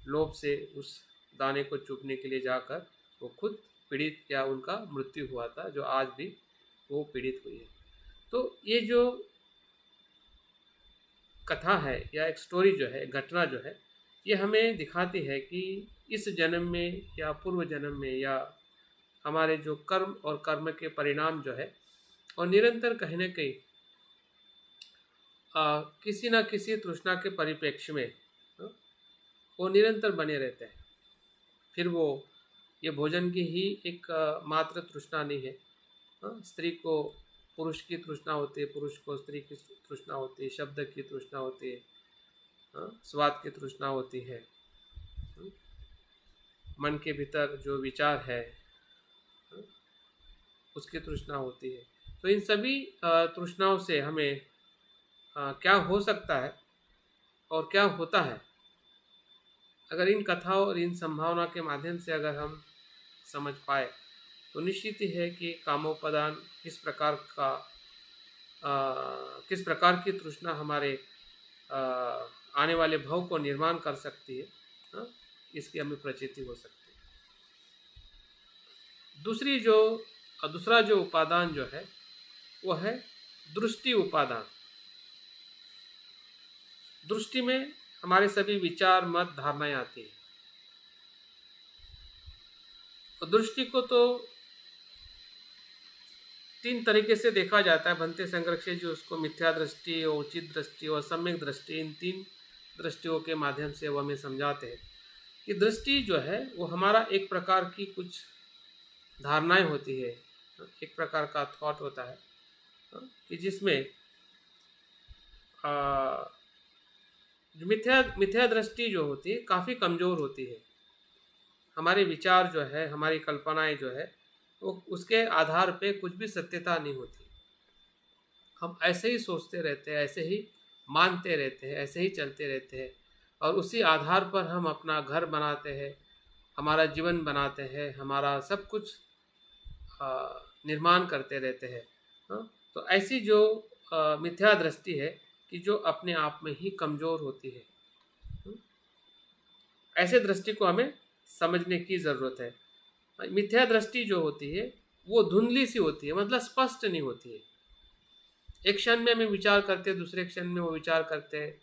लोभ से उस दाने को चुपने के लिए जाकर वो खुद पीड़ित या उनका मृत्यु हुआ था, जो आज भी वो पीड़ित हुई है। तो ये जो कथा है या एक स्टोरी जो है, घटना जो है, ये हमें दिखाती है कि इस जन्म में या पूर्व जन्म में या हमारे जो कर्म और कर्म के परिणाम जो है, और निरंतर कहीं ना कहीं किसी न किसी तृष्णा के परिप्रेक्ष्य में वो निरंतर बने रहते हैं। फिर वो ये भोजन की ही एक मात्र तृष्णा नहीं है। स्त्री को पुरुष की तृष्णा होती है, पुरुष को स्त्री की तृष्णा होती है, शब्द की तृष्णा होती है, स्वाद की तृष्णा होती है, मन के भीतर जो विचार है उसकी तृष्णा होती है। तो इन सभी तृष्णाओं से हमें क्या हो सकता है और क्या होता है, अगर इन कथाओं और इन संभावना के माध्यम से अगर हम समझ पाए, तो निश्चित ही है कि कामोपादान किस प्रकार की तृष्णा हमारे आने वाले भव को निर्माण कर सकती है, हाँ, इसकी हमें प्रतीति हो सकती है। दूसरा जो उपादान जो है वो है दृष्टि उपादान। दृष्टि में हमारे सभी विचार, मत, धारणाएं आती हैं। तो दृष्टि को तो 3 तरीके से देखा जाता है। भंते संरक्षे जी उसको मिथ्या दृष्टि, उचित दृष्टि और सम्यक दृष्टि, इन 3 दृष्टियों के माध्यम से वो हमें समझाते हैं कि दृष्टि जो है वो हमारा एक प्रकार की कुछ धारणाएं होती है, एक प्रकार का थॉट होता है कि जिसमें मिथ्या दृष्टि जो होती है काफ़ी कमज़ोर होती है। हमारे विचार जो है, हमारी कल्पनाएं जो है वो उसके आधार पे कुछ भी सत्यता नहीं होती। हम ऐसे ही सोचते रहते हैं, ऐसे ही मानते रहते हैं, ऐसे ही चलते रहते हैं और उसी आधार पर हम अपना घर बनाते हैं, हमारा जीवन बनाते हैं, हमारा सब कुछ निर्माण करते रहते हैं। तो ऐसी जो मिथ्या दृष्टि है कि जो अपने आप में ही कमज़ोर होती है, ऐसे दृष्टि को हमें समझने की ज़रूरत है। मिथ्या दृष्टि जो होती है वो धुंधली सी होती है, मतलब स्पष्ट नहीं होती है। एक क्षण में हमें विचार करते हैं, दूसरे क्षण में वो विचार करते हैं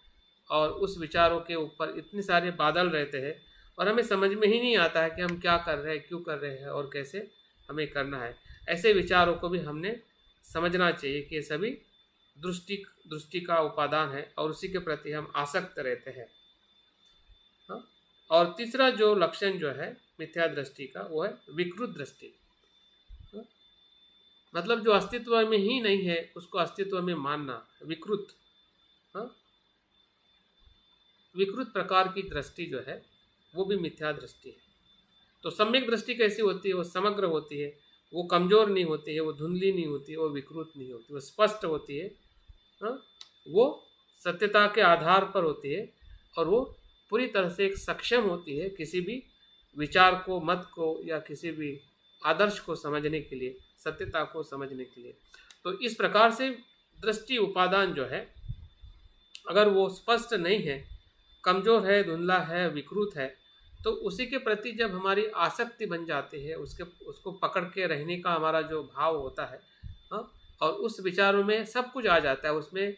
और उस विचारों के ऊपर इतने सारे बादल रहते हैं और हमें समझ में ही नहीं आता है कि हम क्या कर रहे हैं, क्यों कर रहे हैं और कैसे हमें करना है। ऐसे विचारों को भी हमने समझना चाहिए कि ये सभी दृष्टि का उपादान है और उसी के प्रति हम आसक्त रहते हैं। और तीसरा जो लक्षण जो है मिथ्या दृष्टि का वो है विकृत दृष्टि। मतलब जो अस्तित्व में ही नहीं है उसको अस्तित्व में मानना, विकृत प्रकार की दृष्टि जो है वो भी मिथ्या दृष्टि है। तो सम्यक दृष्टि कैसी होती है? वो समग्र होती है, वो कमज़ोर नहीं होती है, वो धुंधली नहीं होती है, वो विकृत नहीं होती, वो स्पष्ट होती है, वो सत्यता के आधार पर होती है और वो पूरी तरह से एक सक्षम होती है किसी भी विचार को, मत को या किसी भी आदर्श को समझने के लिए, सत्यता को समझने के लिए। तो इस प्रकार से दृष्टि उपादान जो है अगर वो स्पष्ट नहीं है, कमज़ोर है, धुंधला है, विकृत है, तो उसी के प्रति जब हमारी आसक्ति बन जाती है, उसको पकड़ के रहने का हमारा जो भाव होता है, और उस विचारों में सब कुछ आ जाता है। उसमें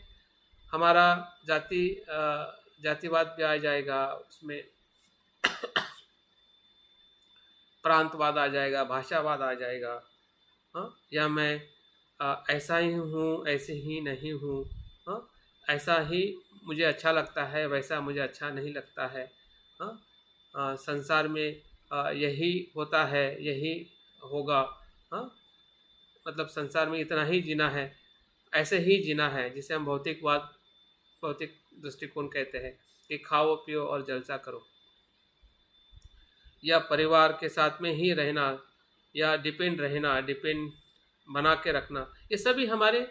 हमारा जातिवाद भी आ जाएगा, उसमें प्रांतवाद आ जाएगा, भाषावाद आ जाएगा, या मैं ऐसा ही हूँ, ऐसे ही नहीं हूँ, ऐसा ही मुझे अच्छा लगता है, वैसा मुझे अच्छा नहीं लगता है, संसार में यही होता है, यही होगा, मतलब संसार में इतना ही जीना है, ऐसे ही जीना है, जिसे हम भौतिक दृष्टिकोण कहते हैं कि खाओ पियो और जलसा करो, या परिवार के साथ में ही रहना, या डिपेंड बना के रखना, ये सभी हमारे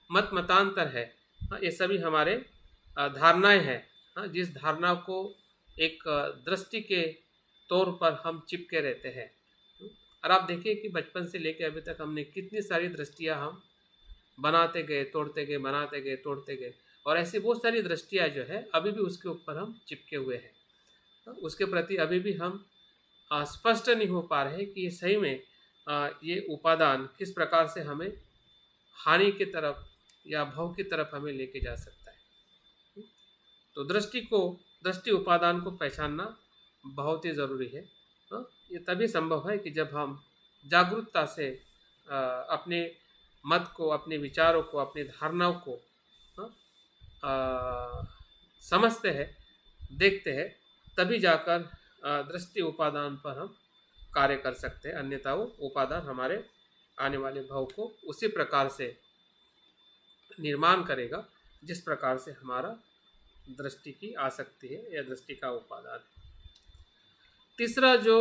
मतांतर है। ये सभी हमारे धारणाएं हैं, जिस धारणा को एक दृष्टि के तौर पर हम चिपके रहते हैं। और आप देखिए कि बचपन से लेकर अभी तक हमने कितनी सारी दृष्टियां हम बनाते गए, तोड़ते गए, बनाते गए, तोड़ते गए, और ऐसी बहुत सारी दृष्टियां जो है अभी भी उसके ऊपर हम चिपके हुए हैं। उसके प्रति अभी भी हम स्पष्ट नहीं हो पा रहे कि ये सही में ये उपादान किस प्रकार से हमें हानि की तरफ या भव की तरफ हमें लेके जा सकता है। तो दृष्टि उपादान को पहचानना बहुत ही ज़रूरी है। ये तभी संभव है कि जब हम जागरूकता से अपने मत को, अपने विचारों को, अपनी धारणाओं को समझते हैं, देखते हैं, तभी जाकर दृष्टि उपादान पर हम कार्य कर सकते हैं। अन्यथा वो उपादान हमारे आने वाले भव को उसी प्रकार से निर्माण करेगा जिस प्रकार से हमारा दृष्टि की आसक्ति है या दृष्टि का उपादान है। तीसरा जो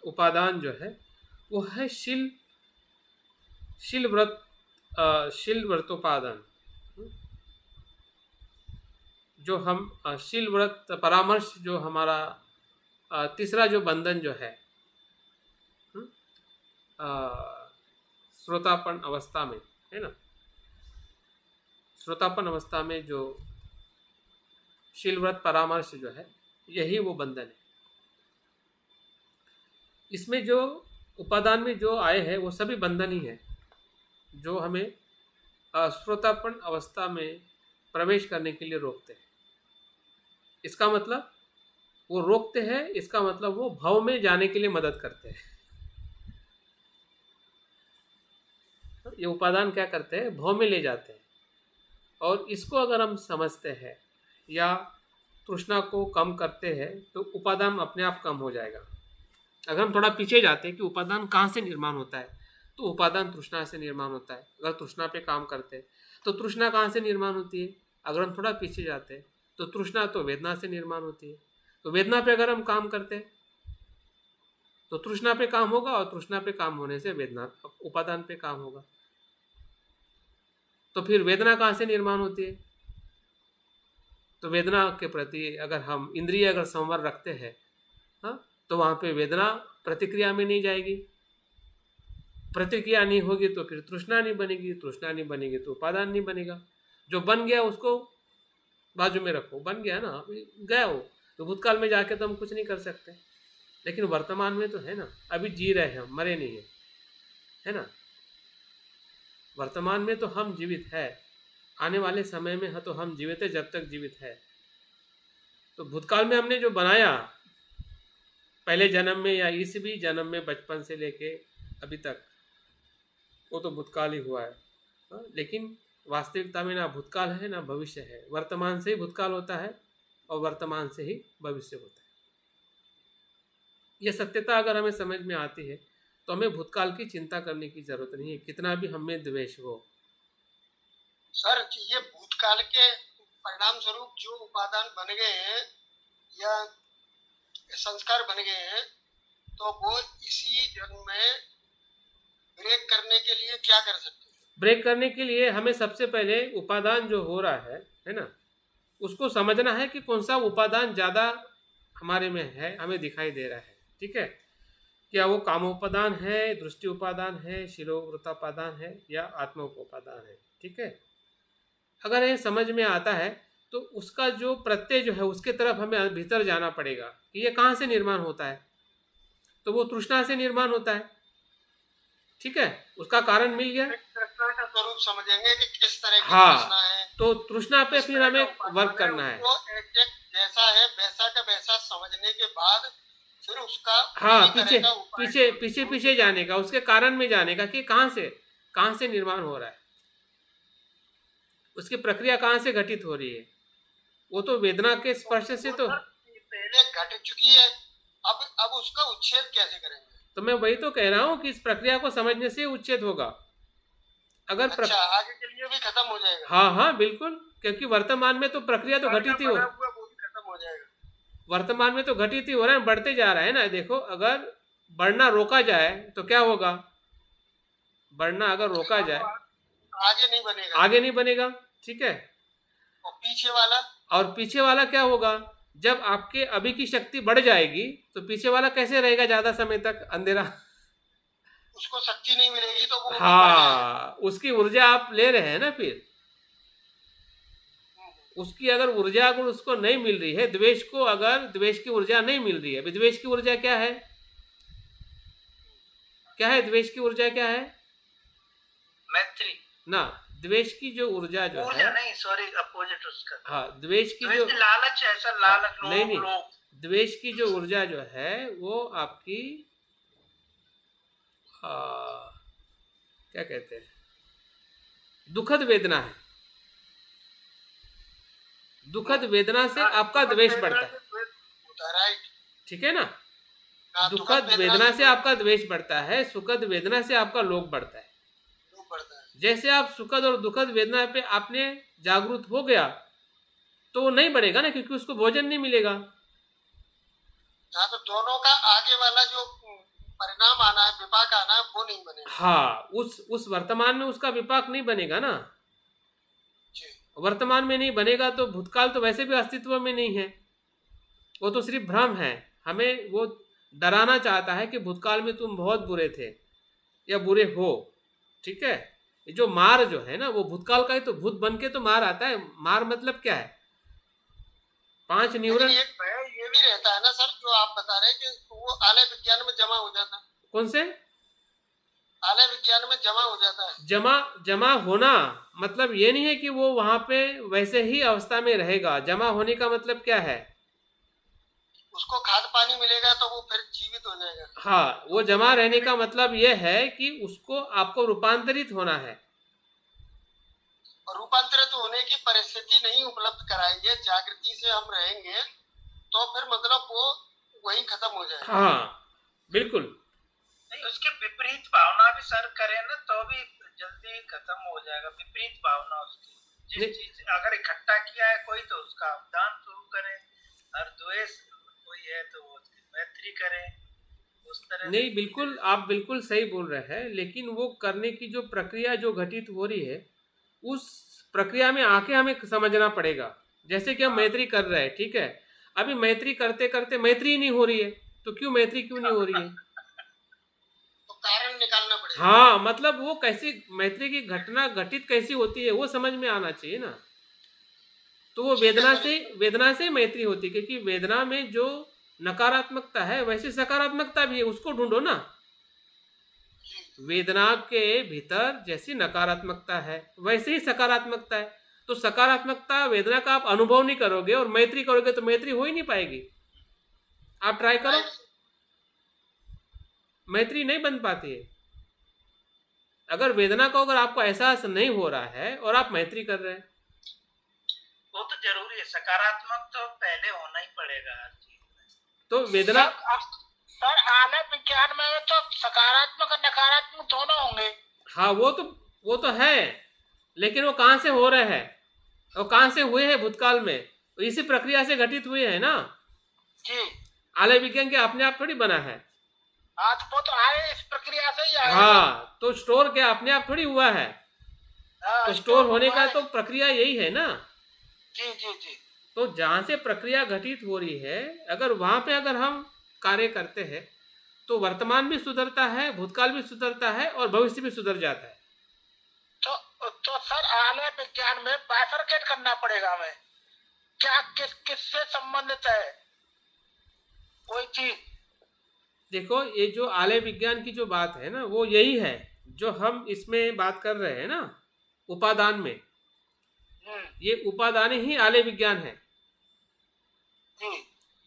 उपादान जो है वो है शील व्रतोपादान। जो हम शील व्रत परामर्श, जो हमारा तीसरा जो बंधन जो है श्रोतापन अवस्था में, है ना, श्रोतापन अवस्था में जो शीलव्रत परामर्श जो है, यही वो बंधन है। इसमें जो उपादान में जो आए हैं वो सभी बंधन ही है, जो हमें श्रोतापन अवस्था में प्रवेश करने के लिए रोकते हैं। इसका मतलब वो रोकते हैं, इसका मतलब वो भव में जाने के लिए मदद करते हैं। ये उपादान क्या करते हैं, भव में ले जाते हैं। और इसको अगर हम समझते हैं या तृष्णा को कम करते हैं तो उपादान अपने आप कम हो जाएगा। अगर हम थोड़ा पीछे जाते हैं कि उपादान कहाँ से निर्माण होता है, तो उपादान तृष्णा से निर्माण होता है। अगर तृष्णा पे काम करते हैं तो तृष्णा कहाँ से निर्माण होती है। अगर हम थोड़ा पीछे जाते हैं तो तृष्णा तो वेदना से निर्माण होती है। तो वेदना पे अगर हम काम करते हैं तो तृष्णा पे काम होगा, और तृष्णा पे काम होने से वेदना उपादान पे काम होगा। तो फिर वेदना कहाँ से निर्माण होती है, तो वेदना के प्रति अगर हम इंद्रिय अगर संवर रखते हैं, हाँ, तो वहाँ पे वेदना प्रतिक्रिया में नहीं जाएगी। प्रतिक्रिया नहीं होगी तो फिर तृष्णा नहीं बनेगी, तृष्णा नहीं बनेगी तो उपादान नहीं बनेगा। जो बन गया उसको बाजू में रखो, बन गया ना, गया हो, तो भूतकाल में जाके तो हम कुछ नहीं कर सकते, लेकिन वर्तमान में तो है ना, अभी जी रहे हैं हम, मरे नहीं है ना। वर्तमान में तो हम जीवित है, आने वाले समय में तो हम जीवित है जब तक जीवित है। तो भूतकाल में हमने जो बनाया पहले जन्म में या इस भी जन्म में, बचपन से लेके अभी तक, वो तो भूतकाल ही हुआ है। लेकिन वास्तविकता में ना भूतकाल है ना भविष्य है, वर्तमान से ही भूतकाल होता है और वर्तमान से ही भविष्य होता है। यह सत्यता अगर हमें समझ में आती है तो हमें भूतकाल की चिंता करने की जरूरत नहीं है, कितना भी हमें द्वेष हो।
सर, ये भूतकाल के परिणाम स्वरूप जो उपादान बन गए हैं या संस्कार बन गए हैं, तो वो इसी जन्म में ब्रेक करने के लिए क्या कर सकते हैं?
ब्रेक करने के लिए हमें सबसे पहले उपादान जो हो रहा है ना, उसको समझना है कि कौन सा उपादान ज़्यादा हमारे में है, हमें दिखाई दे रहा है। ठीक है, क्या वो कामोपादान है, दृष्टि उपादान है, शिरोवृत्तापादान है, या आत्मोपादान है। ठीक है, अगर ये समझ में आता है तो उसका जो प्रत्यय जो है उसके तरफ हमें भीतर जाना पड़ेगा कि ये कहाँ से निर्माण होता है। तो वो तृष्णा से निर्माण होता है। ठीक है, उसका कारण मिल गया,
तृष्णा का स्वरूप समझेंगे कि किस तरह की
हाँ,
तृष्णा है,
तो तृष्णा पे फिर हमें वर्क करना है।
वो एग्जैक्ट जैसा है वैसा का वैसा समझने के बाद फिर उसका
हाँ, पीछे जाने का, उसके कारण में जाने का कि कहाँ से निर्माण हो रहा है, उसकी प्रक्रिया कहाँ से घटित हो रही है। वो तो वेदना के स्पर्श से तो
पहले घट चुकी है, अब उसका उच्छेद कैसे करेंगे?
तो मैं वही तो कह रहा हूँ कि इस प्रक्रिया को समझने से उच्छेद होगा। अगर
अच्छा, आगे के लिए भी खत्म हो जाएगा?
हाँ बिल्कुल, क्योंकि वर्तमान में तो प्रक्रिया तो घटित ही हो,
खत्म हो जाएगा।
वर्तमान में तो घटित ही हो रहा है, बढ़ते जा रहा है ना। देखो, अगर बढ़ना रोका जाए तो क्या होगा, बढ़ना अगर रोका जाए आगे नहीं बनेगा। ठीक है, और पीछे वाला क्या होगा, जब आपके अभी की शक्ति बढ़ जाएगी तो पीछे वाला कैसे रहेगा ज्यादा समय तक, अंधेरा,
उसको शक्ति नहीं मिलेगी तो वो
हाँ, उसकी ऊर्जा आप ले रहे हैं ना, फिर उसकी अगर ऊर्जा अगर उसको नहीं मिल रही है, द्वेष को अगर द्वेष की ऊर्जा नहीं मिल रही है, द्वेष की ऊर्जा क्या है, द्वेष की ऊर्जा क्या है,
मैत्री
ना, द्वेष की जो ऊर्जा जो है,
नहीं सॉरी, अपोजिट उसका,
हाँ, द्वेष की जो
लालच है सर, लालच,
नहीं, द्वेष की जो ऊर्जा जो है वो आपकी क्या कहते हैं, दुखद वेदना है। दुखद वेदना से आपका द्वेष बढ़ता है। ठीक है ना, दुखद वेदना से आपका द्वेष बढ़ता है, सुखद वेदना से आपका लोभ बढ़ता है। जैसे आप सुखद और दुखद वेदना पे आपने जागरूक हो गया तो वो नहीं बढ़ेगा ना, क्योंकि उसको भोजन नहीं मिलेगा।
तो दोनों का आगे वाला जो परिणाम आना है, विपाक आना है, वो नहीं बनेगा।
हाँ, उस वर्तमान में उसका विपाक नहीं बनेगा ना, वर्तमान में नहीं बनेगा तो भूतकाल तो वैसे भी अस्तित्व में नहीं है, वो तो सिर्फ भ्रम है। हमें वो डराना चाहता है कि भूतकाल में तुम बहुत बुरे थे या बुरे हो। ठीक है, ये जो मार जो है ना, वो भूतकाल का ही तो भूत बन के तो मार आता है। मार मतलब क्या है, 5 न्यूरॉन।
लेकिन एक भय ये भी रहता है ना सर, जो आप बता रहे हैं कि वो आलय विज्ञान में जमा हो जाता है।
कौन से?
आलय विज्ञान में जमा हो जाता है।
जमा होना मतलब ये नहीं है कि वो वहां पे वैसे ही अवस्था में रहेगा। जमा होने का मतलब क्या है?
उसको खाद पानी मिलेगा तो वो फिर जीवित हो जाएगा।
हाँ, वो जमा रहने का मतलब ये है कि उसको आपको रूपांतरित होना है।
और रूपांतरित होने की परिस्थिति नहीं उपलब्ध कराएंगे, जागृति से हम रहेंगे तो फिर मतलब वो वहीं खत्म हो जाएगा।
हाँ बिल्कुल।
नहीं, उसके विपरीत भावना भी सर करे ना तो भी जल्दी खत्म हो जाएगा। विपरीत भावना उसकी, जिस चीज अगर इकट्ठा किया है कोई तो उसका दान शुरू करे, और द्वेष कोई है तो वो उसकी मैत्री करे, उस तरह
नहीं, बिल्कुल आप बिल्कुल सही बोल रहे हैं, लेकिन वो करने की जो प्रक्रिया जो घटित हो रही है उस प्रक्रिया में आके हमें समझना पड़ेगा। जैसे कि हम मैत्री कर रहे हैं, ठीक है, अभी मैत्री करते करते मैत्री ही नहीं हो रही है, तो क्यों मैत्री क्यों नहीं हो रही है?
तो कारण निकालना पड़ेगा।
हाँ, मतलब वो कैसी मैत्री की घटना घटित कैसी होती है वो समझ में आना चाहिए ना। तो वो वेदना से मैत्री होती है, क्योंकि वेदना में जो नकारात्मकता है वैसी सकारात्मकता भी है, उसको ढूंढो ना। वेदना के भीतर जैसी नकारात्मकता है वैसे ही सकारात्मकता है, तो सकारात्मकता वेदना का आप अनुभव नहीं करोगे और मैत्री करोगे तो मैत्री हो ही नहीं पाएगी। आप ट्राई करो, मैत्री नहीं बन पाती है। अगर वेदना का अगर आपको एहसास नहीं हो रहा है और आप मैत्री कर रहे हैं,
वो तो जरूरी है। सकारात्मक तो पहले होना ही पड़ेगा हर चीज में।
तो वेदना
सर आलय विज्ञान में तो सकारात्मक और नकारात्मक दोनों होंगे।
हाँ, वो तो है, लेकिन वो कहाँ से हो रहे हैं और कहाँ से हुए हैं? भूतकाल में तो इसी प्रक्रिया से घटित हुए हैं ना
जी।
आलय विज्ञान के अपने आप थोड़ी बना है।
हाँ, तो वो तो आए इस प्रक्रिया से ही आए।
हाँ, तो स्टोर क्या अपने आप थोड़ी हुआ है? तो स्टोर होने का तो प्रक्रिया यही है ना।
जी जी जी।
तो जहाँ से प्रक्रिया घटित हो रही है, अगर वहां पे अगर हम कार्य करते हैं तो वर्तमान भी सुधरता है, भूतकाल भी सुधरता है और भविष्य भी सुधर जाता है।
तो सर आलय विज्ञान में बाइफरकेट करना पड़ेगा हमें, क्या किससे संबंधित है कोई चीज।
देखो, ये जो आलय विज्ञान की जो बात है ना वो यही है जो हम इसमें बात कर रहे हैं ना, उपादान में। ये उपादान ही आलय विज्ञान है,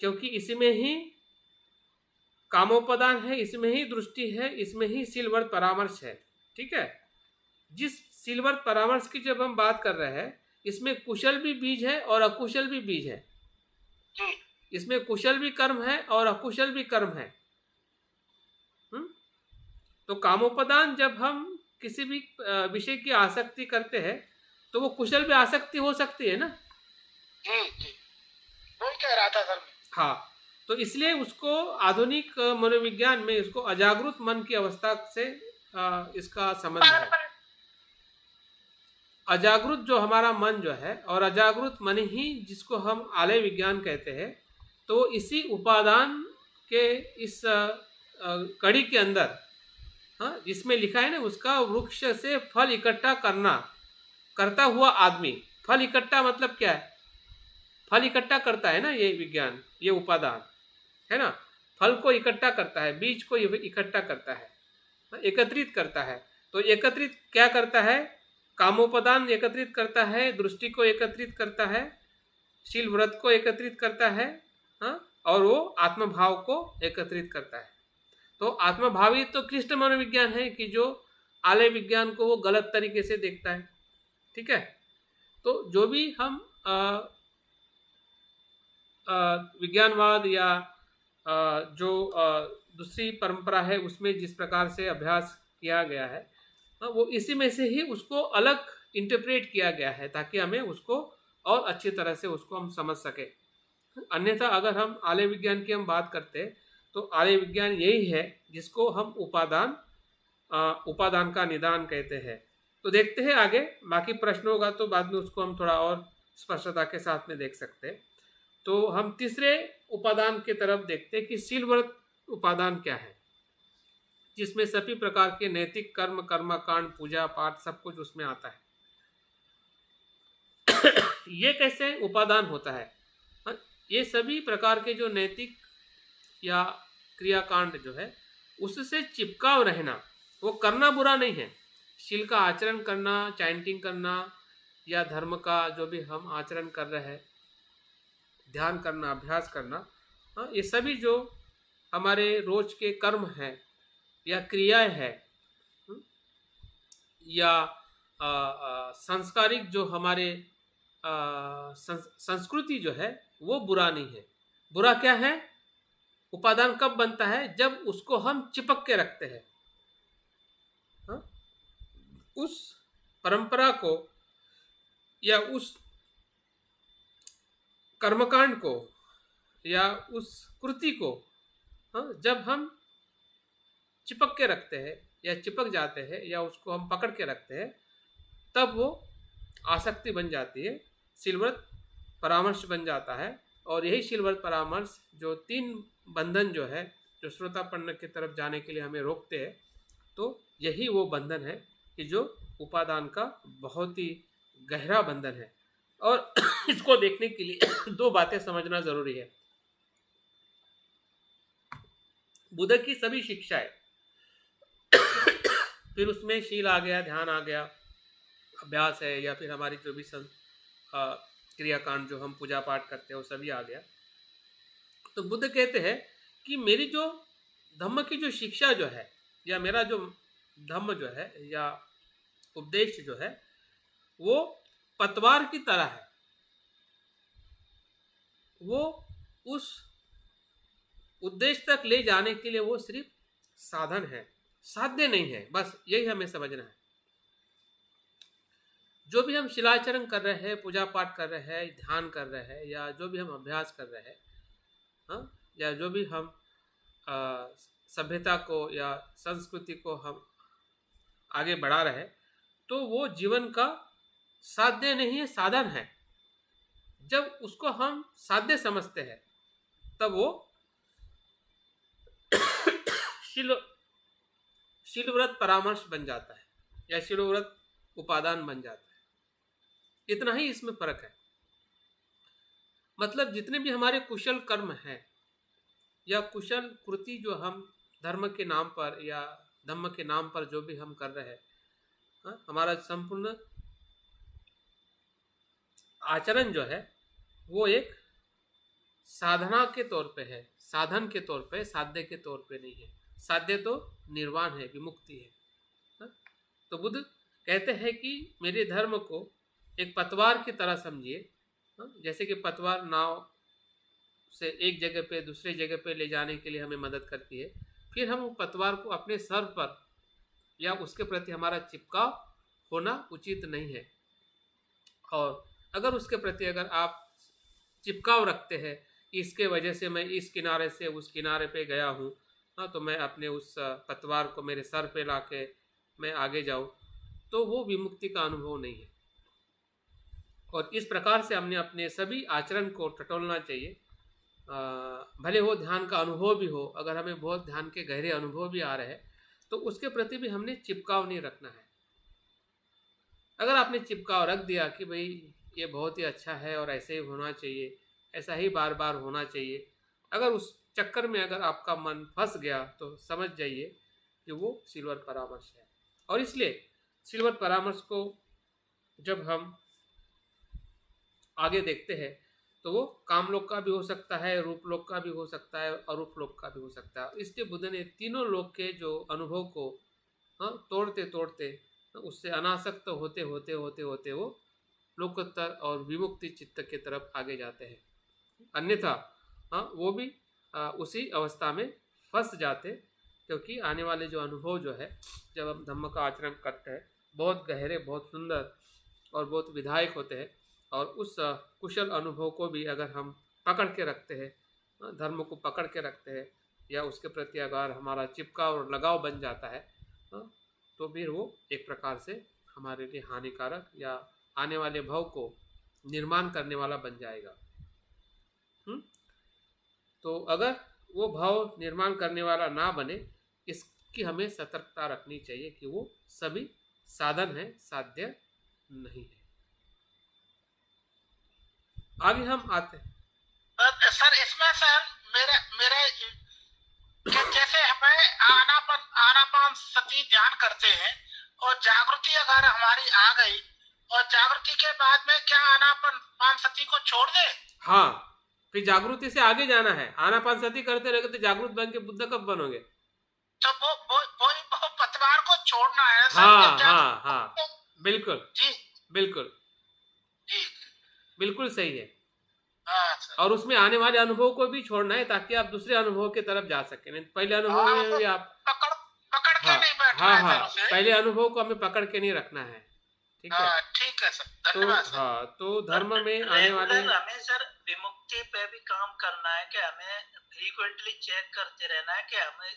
क्योंकि इसमें ही कामोपादान है, इसमें ही दृष्टि है, इसमें ही सीलवर्त परामर्श है। ठीक है, जिस सीलवर्त परामर्श की जब हम बात कर रहे हैं, इसमें कुशल भी बीज है और अकुशल भी बीज है। इसमें कुशल भी कर्म है और अकुशल भी कर्म है। तो कामोपादान जब हम किसी भी विषय की आसक्ति करते हैं तो वो कुशल भी आसक्ति हो सकती है ना।
जी जी, वही कह रहा था सर।
हाँ, तो इसलिए उसको आधुनिक मनोविज्ञान में इसको अजागृत मन की अवस्था से इसका संबंध है। अजागृत जो हमारा मन जो है और अजागृत मन ही जिसको हम आलय विज्ञान कहते हैं, तो इसी उपादान के इस कड़ी के अंदर जिसमें लिखा है ना, उसका वृक्ष से फल इकट्ठा करता हुआ आदमी। फल इकट्ठा मतलब क्या है? फल इकट्ठा करता है ना ये विज्ञान, ये उपादान है ना, फल को इकट्ठा करता है, बीज को इकट्ठा करता है, एकत्रित करता है। तो एकत्रित क्या करता है? कामोपादान एकत्रित करता है, दृष्टि को एकत्रित करता है, शील व्रत को एकत्रित करता है, और वो आत्मभाव को एकत्रित करता है। तो आत्मभावी तो कृष्ण मनोविज्ञान है कि जो आलय विज्ञान को वो गलत तरीके से देखता है। ठीक है, तो जो भी हम विज्ञानवाद या जो दूसरी परंपरा है उसमें जिस प्रकार से अभ्यास किया गया है, वो इसी में से ही उसको अलग इंटरप्रेट किया गया है ताकि हमें उसको और अच्छी तरह से उसको हम समझ सके। अन्यथा अगर हम आलय विज्ञान की हम बात करते हैं तो आलय विज्ञान यही है जिसको हम उपादान का निदान कहते हैं। तो देखते हैं आगे, बाकी प्रश्न होगा तो बाद में उसको हम थोड़ा और स्पष्टता के साथ में देख सकते हैं। तो हम तीसरे उपादान की तरफ देखते हैं कि शीलव्रत उपादान क्या है, जिसमें सभी प्रकार के नैतिक कर्म, कर्मकांड, पूजा पाठ सब कुछ उसमें आता है। ये कैसे उपादान होता है? ये सभी प्रकार के जो नैतिक या क्रियाकांड जो है उससे चिपकाव रहना, वो करना बुरा नहीं है। शील का आचरण करना, चैंटिंग करना या धर्म का जो भी हम आचरण कर रहे हैं, ध्यान करना, अभ्यास करना, हाँ, ये सभी जो हमारे रोज के कर्म हैं या क्रियाएं हैं, या संस्कारिक जो हमारे संस्कृति जो है वो बुरा नहीं है। बुरा क्या है? उपादान कब बनता है? जब उसको हम चिपक के रखते हैं, हाँ? उस परंपरा को या उस कर्मकांड को या उस कृति को, हाँ, जब हम चिपक के रखते हैं या चिपक जाते हैं या उसको हम पकड़ के रखते हैं, तब वो आसक्ति बन जाती है, शीलव्रत परामर्श बन जाता है। और यही शीलव्रत परामर्श जो 3 बंधन जो है, जो श्रोतापन्न की तरफ जाने के लिए हमें रोकते हैं, तो यही वो बंधन है कि जो उपादान का बहुत ही गहरा बंधन है। और इसको देखने के लिए 2 बातें समझना जरूरी है। बुद्ध की सभी शिक्षाएं, फिर उसमें शील आ गया, ध्यान आ गया, अभ्यास है, या फिर हमारी जो भी क्रियाकांड जो हम पूजा पाठ करते हैं वो सभी आ गया। तो बुद्ध कहते हैं कि मेरी जो धम्म की जो शिक्षा जो है, या मेरा जो धम्म जो है या उपदेश जो है, वो पतवार की तरह है। वो उस उद्देश्य तक ले जाने के लिए वो सिर्फ साधन है, साध्य नहीं है। बस यही हमें समझना है। जो भी हम शिलाचरण कर रहे हैं, पूजा पाठ कर रहे हैं, ध्यान कर रहे हैं, या जो भी हम अभ्यास कर रहे हैं, हाँ, या जो भी हम सभ्यता को या संस्कृति को हम आगे बढ़ा रहे हैं, तो वो जीवन का साध्य नहीं है, साधन है। जब उसको हम साध्य समझते हैं, तब वो शीलव्रत परामर्श बन जाता है या शीलव्रत उपादान बन जाता है। इतना ही इसमें फर्क है। मतलब जितने भी हमारे कुशल कर्म हैं या कुशल कृति जो हम धर्म के नाम पर या धम्म के नाम पर जो भी हम कर रहे हैं, हाँ, हमारा संपूर्ण आचरण जो है वो एक साधना के तौर पे है, साधन के तौर पे, साध्य के तौर पे नहीं है। साध्य तो निर्वाण है, विमुक्ति है, हाँ? तो बुद्ध कहते हैं कि मेरे धर्म को एक पतवार की तरह समझिए, हाँ? जैसे कि पतवार नाव से एक जगह पे दूसरे जगह पे ले जाने के लिए हमें मदद करती है। फिर हम उस पतवार को अपने सर पर या उसके प्रति हमारा चिपकाव होना उचित नहीं है। और अगर उसके प्रति अगर आप चिपकाव रखते हैं, इसके वजह से मैं इस किनारे से उस किनारे पे गया हूँ, हाँ, तो मैं अपने उस पतवार को मेरे सर पे लाके मैं आगे जाऊँ, तो वो विमुक्ति का अनुभव नहीं है। और इस प्रकार से हमने अपने सभी आचरण को टटोलना चाहिए। भले वो ध्यान का अनुभव भी हो, अगर हमें बहुत ध्यान के गहरे अनुभव भी आ रहे हैं, तो उसके प्रति भी हमने चिपकाव नहीं रखना है। अगर आपने चिपकाव रख दिया कि भाई ये बहुत ही अच्छा है और ऐसे ही होना चाहिए, ऐसा ही बार बार होना चाहिए, अगर उस चक्कर में अगर आपका मन फंस गया, तो समझ जाइए कि वो शीलव्रत परामर्श है। और इसलिए शीलव्रत परामर्श को जब हम आगे देखते हैं, तो वो काम लोक का भी हो सकता है, रूप लोक का भी हो सकता है, अरूप लोक का भी हो सकता है। इसलिए बुद्ध ने तीनों लोक के जो अनुभव को, हाँ, तोड़ते तोड़ते, उससे अनासक्त होते होते होते होते वो लोकोत्तर और विमुक्ति चित्त की तरफ आगे जाते हैं। अन्यथा हाँ, वो भी उसी अवस्था में फंस जाते, क्योंकि आने वाले जो अनुभव जो है, जब हम धम्म का आचरण करते हैं, बहुत गहरे, बहुत सुंदर और बहुत विधायक होते हैं। और उस कुशल अनुभव को भी अगर हम पकड़ के रखते हैं, धर्म को पकड़ के रखते हैं, या उसके प्रति अगर हमारा चिपकाव और लगाव बन जाता है, तो फिर वो एक प्रकार से हमारे लिए हानिकारक या आने वाले भव को निर्माण करने वाला बन जाएगा। तो अगर वो भाव निर्माण करने वाला ना बने, इसकी हमें सतर्कता रखनी चाहिए कि वो सभी साधन है, साध्य नहीं है। आगे हम आते हैं।
सर इसमें सर मेरे मेरे कि जैसे हमें आनापान सती ध्यान करते हैं और जागृति अगर हमारी आ गई और जागृति के बाद में क्या आनापान सती को छोड़ दे?
हाँ, फिर जागृति से आगे जाना है। आनापान सती करते रहोगे तो जागृत बन के बुद्ध कब बनोगे?
तो वो पतवार को छोड़ना है सर।
हाँ, बिल्कुल
जी
बिल्कुल
जी
बिल्कुल सही है।
हाँ सर।
और उसमें आने वाले अनुभव को भी छोड़ना है ताकि आप दूसरे अनुभव की तरफ जा सके। नहीं पहले अनुभव में भी आप
पकड़ के नहीं बैठना है सर उसे।
पहले अनुभव को हमें पकड़ के नहीं रखना है। ठीक है,
ठीक है सर, धन्यवाद सर।
तो धर्म में आने वाले
हमें सर विमुक्ति पे भी काम करना है कि हमें फ्रीक्वेंटली चेक करते रहना है कि हमें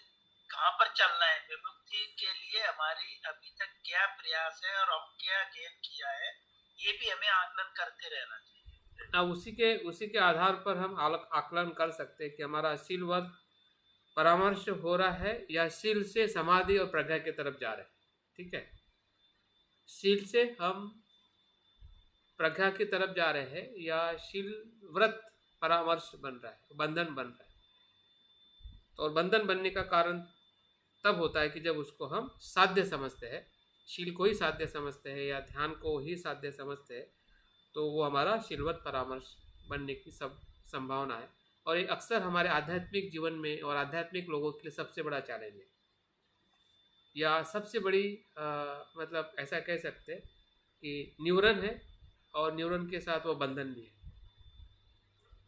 कहाँ पर चलना है। विमुक्ति के लिए हमारी अभी तक क्या प्रयास है और हम क्या गेन किया है, ये भी हमें आकलन करते रहना चाहिए।
उसी के आधार पर हम आकलन कर सकते हैं कि हमारा शीलवत परामर्श हो रहा है या शील से समाधि और प्रज्ञा की तरफ जा रहे हैं। ठीक है, शील से हम प्रज्ञा की तरफ जा रहे हैं या शील व्रत परामर्श बन रहा है, बंधन बन रहा है। तो और बंधन बनने का कारण तब होता है कि जब उसको हम साध्य समझते हैं, शील को ही साध्य समझते हैं या ध्यान को ही साध्य समझते हैं, तो वो हमारा शीलवत परामर्श बनने की सब संभावना है। और ये अक्सर हमारे आध्यात्मिक जीवन में और आध्यात्मिक लोगों के लिए सबसे बड़ा चैलेंज है या सबसे बड़ी मतलब ऐसा कह सकते हैं कि न्यूरन है और न्यूरन के साथ वो बंधन भी है।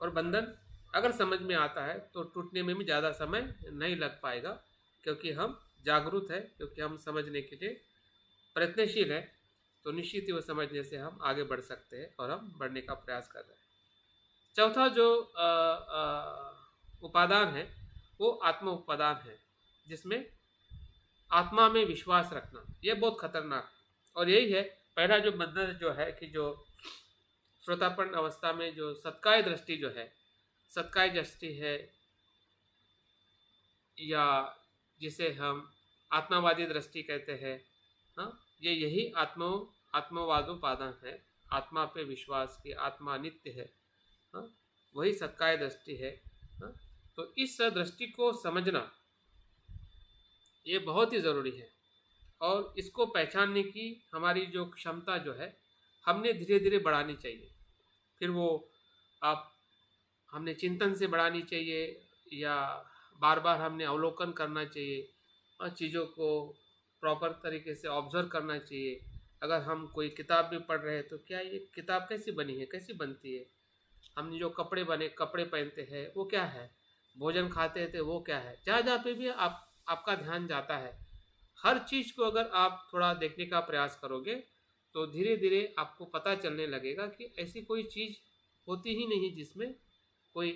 और बंधन अगर समझ में आता है तो टूटने में भी ज़्यादा समय नहीं लग पाएगा, क्योंकि हम जागरूक है, क्योंकि हम समझने के लिए प्रयत्नशील है। तो निश्चित ही वो समझने से हम आगे बढ़ सकते हैं और हम बढ़ने का प्रयास कर रहे हैं। चौथा जो उपादान है वो आत्म उपादान है, जिसमें आत्मा में विश्वास रखना, ये बहुत खतरनाक है। और यही है पहला जो बंधन जो है कि जो श्रोतापन अवस्था में जो सत्काय दृष्टि जो है, सत्काय दृष्टि है या जिसे हम आत्मावादी दृष्टि कहते हैं, हाँ, यही आत्मवादोपादान है। आत्मा पे विश्वास की, आत्मा नित्य है, हाँ, वही सत्काय दृष्टि है। हाँ, तो इस दृष्टि को समझना ये बहुत ही ज़रूरी है और इसको पहचानने की हमारी जो क्षमता जो है हमने धीरे धीरे बढ़ानी चाहिए। फिर वो हमने चिंतन से बढ़ानी चाहिए या बार बार हमने अवलोकन करना चाहिए और चीज़ों को प्रॉपर तरीके से ऑब्जर्व करना चाहिए। अगर हम कोई किताब भी पढ़ रहे हैं तो क्या ये किताब कैसी बनी है, कैसी बनती है, हमने जो कपड़े पहनते हैं वो क्या है, भोजन खाते थे वो क्या है, जहाँ जहाँ पे भी आपका ध्यान जाता है, हर चीज़ को अगर आप थोड़ा देखने का प्रयास करोगे तो धीरे धीरे आपको पता चलने लगेगा कि ऐसी कोई चीज़ होती ही नहीं जिसमें कोई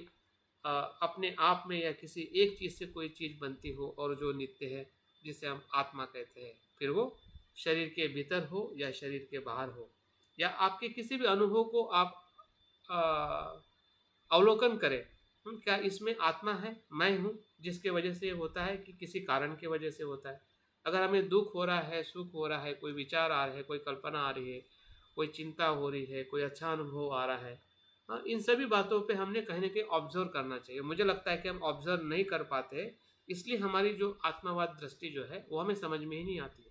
अपने आप में या किसी एक चीज़ से कोई चीज़ बनती हो और जो नित्य है, जिसे हम आत्मा कहते हैं। फिर वो शरीर के भीतर हो या शरीर के बाहर हो या आपके किसी भी अनुभव को आप अवलोकन करें, क्या इसमें आत्मा है, मैं हूँ, जिसके वजह से होता है कि किसी कारण की वजह से होता है। अगर हमें दुख हो रहा है, सुख हो रहा है, कोई विचार आ रहे हैं, कोई कल्पना आ रही है, कोई चिंता हो रही है, कोई अच्छा अनुभव आ रहा है, हाँ, इन सभी बातों पे हमने कहीं ना कहीं ऑब्जर्व करना चाहिए। मुझे लगता है कि हम ऑब्जर्व नहीं कर पाते, इसलिए हमारी जो आत्मवाद दृष्टि जो है वो हमें समझ में ही नहीं आती है,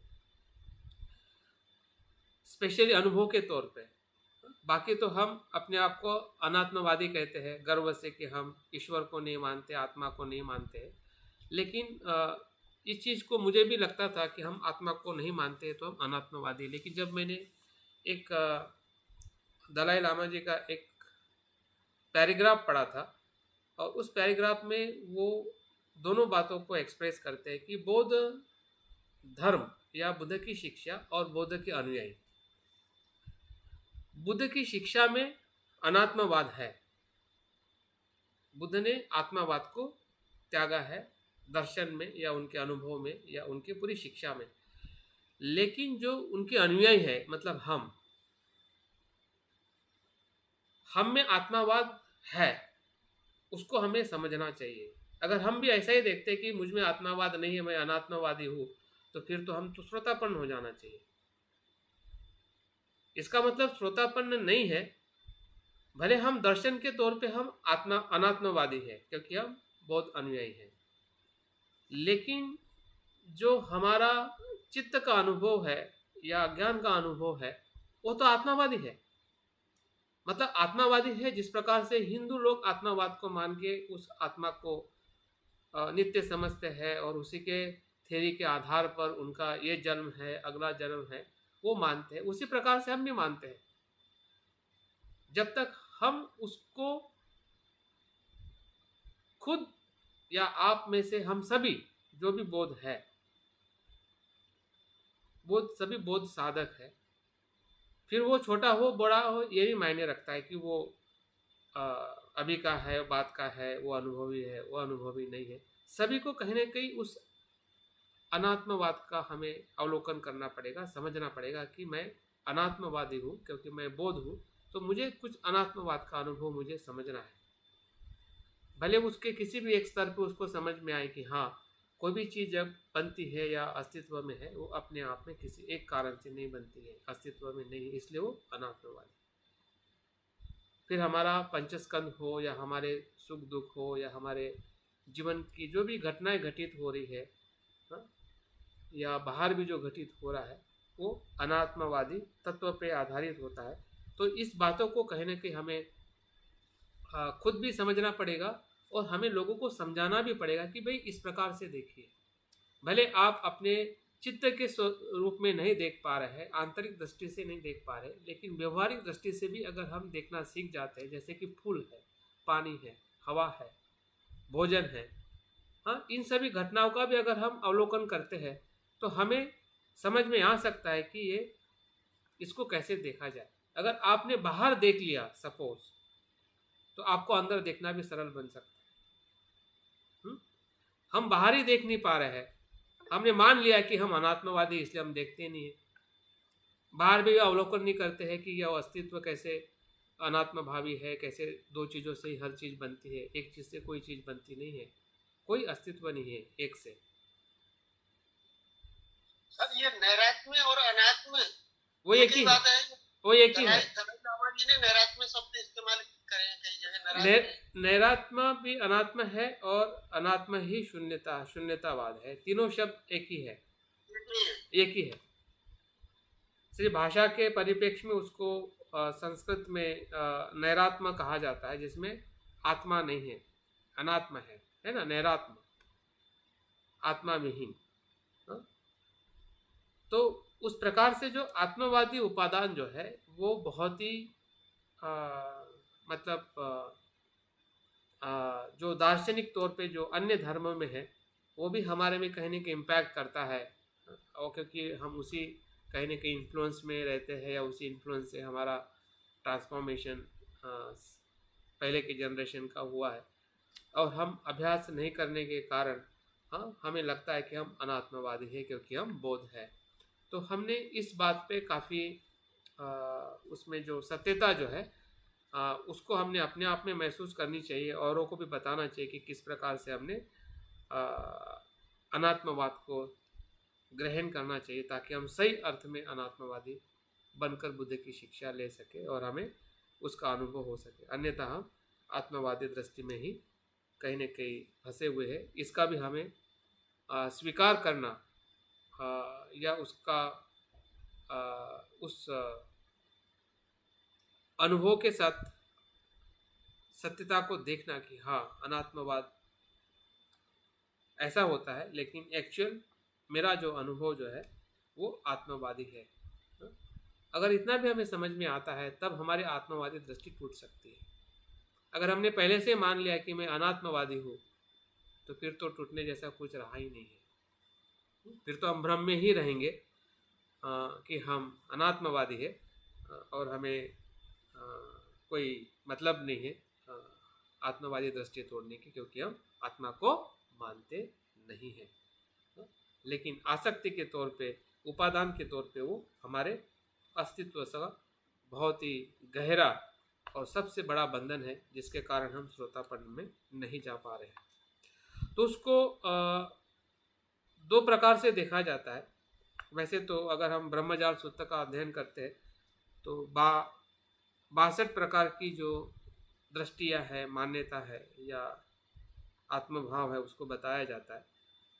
स्पेशली अनुभव के तौर पे। बाकी तो हम अपने आप को अनात्मवादी कहते हैं गर्व से कि हम ईश्वर को नहीं मानते, आत्मा को नहीं मानते। लेकिन इस चीज़ को मुझे भी लगता था कि हम आत्मा को नहीं मानते तो हम अनात्मवादी। लेकिन जब मैंने एक दलाई लामा जी का एक पैराग्राफ पढ़ा था और उस पैराग्राफ में वो दोनों बातों को एक्सप्रेस करते हैं कि बौद्ध धर्म या बुद्ध की शिक्षा और बौद्ध के अनुयायी, बुद्ध की शिक्षा में अनात्मवाद है, बुद्ध ने आत्मवाद को त्यागा है दर्शन में या उनके अनुभव में या उनकी पूरी शिक्षा में। लेकिन जो उनके अनुयायी है, मतलब हम में आत्मवाद है, उसको हमें समझना चाहिए। अगर हम भी ऐसा ही देखते हैं कि मुझ में आत्मवाद नहीं है, मैं अनात्मवादी हूँ, तो फिर तो हम तो श्रोतापन्न हो जाना चाहिए। इसका मतलब श्रोतापन्न नहीं है भले हम दर्शन के तौर पे हम अनात्मवादी है क्योंकि हम बौद्ध अनुयायी हैं, लेकिन जो हमारा चित्त का अनुभव है या ज्ञान का अनुभव है वो तो आत्मावादी है। मतलब आत्मावादी है जिस प्रकार से हिंदू लोग आत्मावाद को मान के उस आत्मा को नित्य समझते हैं और उसी के थ्योरी के आधार पर उनका ये जन्म है, अगला जन्म है, वो मानते हैं, उसी प्रकार से हम भी मानते हैं। जब तक हम उसको खुद या आप में से हम सभी जो भी बौद्ध है, सभी बौद्ध साधक है, फिर वो छोटा हो बड़ा हो ये भी मायने रखता है कि वो अभी का है, बात का है, वो अनुभवी है, वो अनुभवी नहीं है। सभी को कहीं ना कहीं उस अनात्मवाद का हमें अवलोकन करना पड़ेगा, समझना पड़ेगा कि मैं अनात्मवादी हूँ क्योंकि मैं बौद्ध हूँ, तो मुझे कुछ अनात्मवाद का अनुभव मुझे समझना है। भले उसके किसी भी एक स्तर पर उसको समझ में आए कि हाँ, कोई भी चीज़ जब बनती है या अस्तित्व में है वो अपने आप में किसी एक कारण से नहीं बनती है, अस्तित्व में नहीं, इसलिए वो अनात्मवादी। फिर हमारा पंचस्कंद हो या हमारे सुख दुख हो या हमारे जीवन की जो भी घटनाएं घटित हो रही है, हाँ, या बाहर भी जो घटित हो रहा है वो अनात्मवादी तत्व पे आधारित होता है। तो इस बातों को कहीं ना कहीं हमें खुद भी समझना पड़ेगा और हमें लोगों को समझाना भी पड़ेगा कि भाई इस प्रकार से देखिए। भले आप अपने चित्त के रूप में नहीं देख पा रहे हैं, आंतरिक दृष्टि से नहीं देख पा रहे, लेकिन व्यवहारिक दृष्टि से भी अगर हम देखना सीख जाते हैं, जैसे कि फूल है, पानी है, हवा है, भोजन है, हाँ, इन सभी घटनाओं का भी अगर हम अवलोकन करते हैं तो हमें समझ में आ सकता है कि ये इसको कैसे देखा जाए। अगर आपने बाहर देख लिया सपोज, तो आपको अंदर देखना भी सरल बन सकता है। हम बाहर ही देख नहीं पा रहे हैं, हमने मान लिया कि हम अनात्मवादी, इसलिए हम देखते नहीं है। बाहर भी अवलोकन नहीं करते हैं कि यह अस्तित्व कैसे अनात्म भावी है, कैसे दो चीज़ों से ही हर चीज़ बनती है, एक चीज़ से कोई चीज़ बनती नहीं है, कोई अस्तित्व नहीं है एक से।
सर ये नैरात्म्य और अनात्म्य
वो एक ही
बात है,
वो एक ही है।
जी ने नैरात्म्य शब्द इस्तेमाल करे हैं कई जगह।
नैरात्मा भी अनात्मा है और अनात्मा ही शून्यतावाद है, तीनों शब्द एक ही है, एक ही है। सिर्फ भाषा के परिप्रेक्ष्य में उसको संस्कृत में नैरात्मा कहा जाता है, जिसमें आत्मा नहीं है, अनात्मा है ना, नैरात्मा, आत्मा विहीन। तो उस प्रकार से जो आत्मवादी उपादान जो है वो बहुत ही मतलब जो दार्शनिक तौर पे जो अन्य धर्मों में है वो भी हमारे में कहीं ना कहीं इम्पैक्ट करता है, और क्योंकि हम उसी कहीं ना कहीं इन्फ्लुएंस में रहते हैं या उसी इन्फ्लुएंस से हमारा ट्रांसफॉर्मेशन पहले की जनरेशन का हुआ है, और हम अभ्यास नहीं करने के कारण हाँ हमें लगता है कि हम अनात्मवादी हैं क्योंकि हम बौद्ध हैं। तो हमने इस बात पे काफ़ी उसमें जो सत्यता जो है उसको हमने अपने आप में महसूस करनी चाहिए, औरों को भी बताना चाहिए कि किस प्रकार से हमने अनात्मवाद को ग्रहण करना चाहिए, ताकि हम सही अर्थ में अनात्मवादी बनकर बुद्ध की शिक्षा ले सके और हमें उसका अनुभव हो सके। अन्यथा हम आत्मवादी दृष्टि में ही कहीं न कहीं फंसे हुए हैं। इसका भी हमें स्वीकार करना या उसका उस अनुभव के साथ सत्यता को देखना कि हाँ अनात्मवाद ऐसा होता है, लेकिन एक्चुअल मेरा जो अनुभव जो है वो आत्मवादी है। अगर इतना भी हमें समझ में आता है तब हमारी आत्मवादी दृष्टि टूट सकती है। अगर हमने पहले से मान लिया कि मैं अनात्मवादी हूँ तो फिर तो टूटने जैसा कुछ रहा ही नहीं है, फिर तो हम भ्रम में ही रहेंगे कि हम अनात्मवादी है और हमें कोई मतलब नहीं है आत्मवादी दृष्टि तोड़ने की, क्योंकि हम आत्मा को मानते नहीं हैं। लेकिन आसक्ति के तौर पे, उपादान के तौर पे वो हमारे अस्तित्व से बहुत ही गहरा और सबसे बड़ा बंधन है, जिसके कारण हम श्रोतापन में नहीं जा पा रहे हैं। तो उसको दो प्रकार से देखा जाता है। वैसे तो अगर हम ब्रह्मजाल सूत्र का अध्ययन करते हैं तो 62 प्रकार की जो दृष्टियाँ है, मान्यता है या आत्मभाव है उसको बताया जाता है।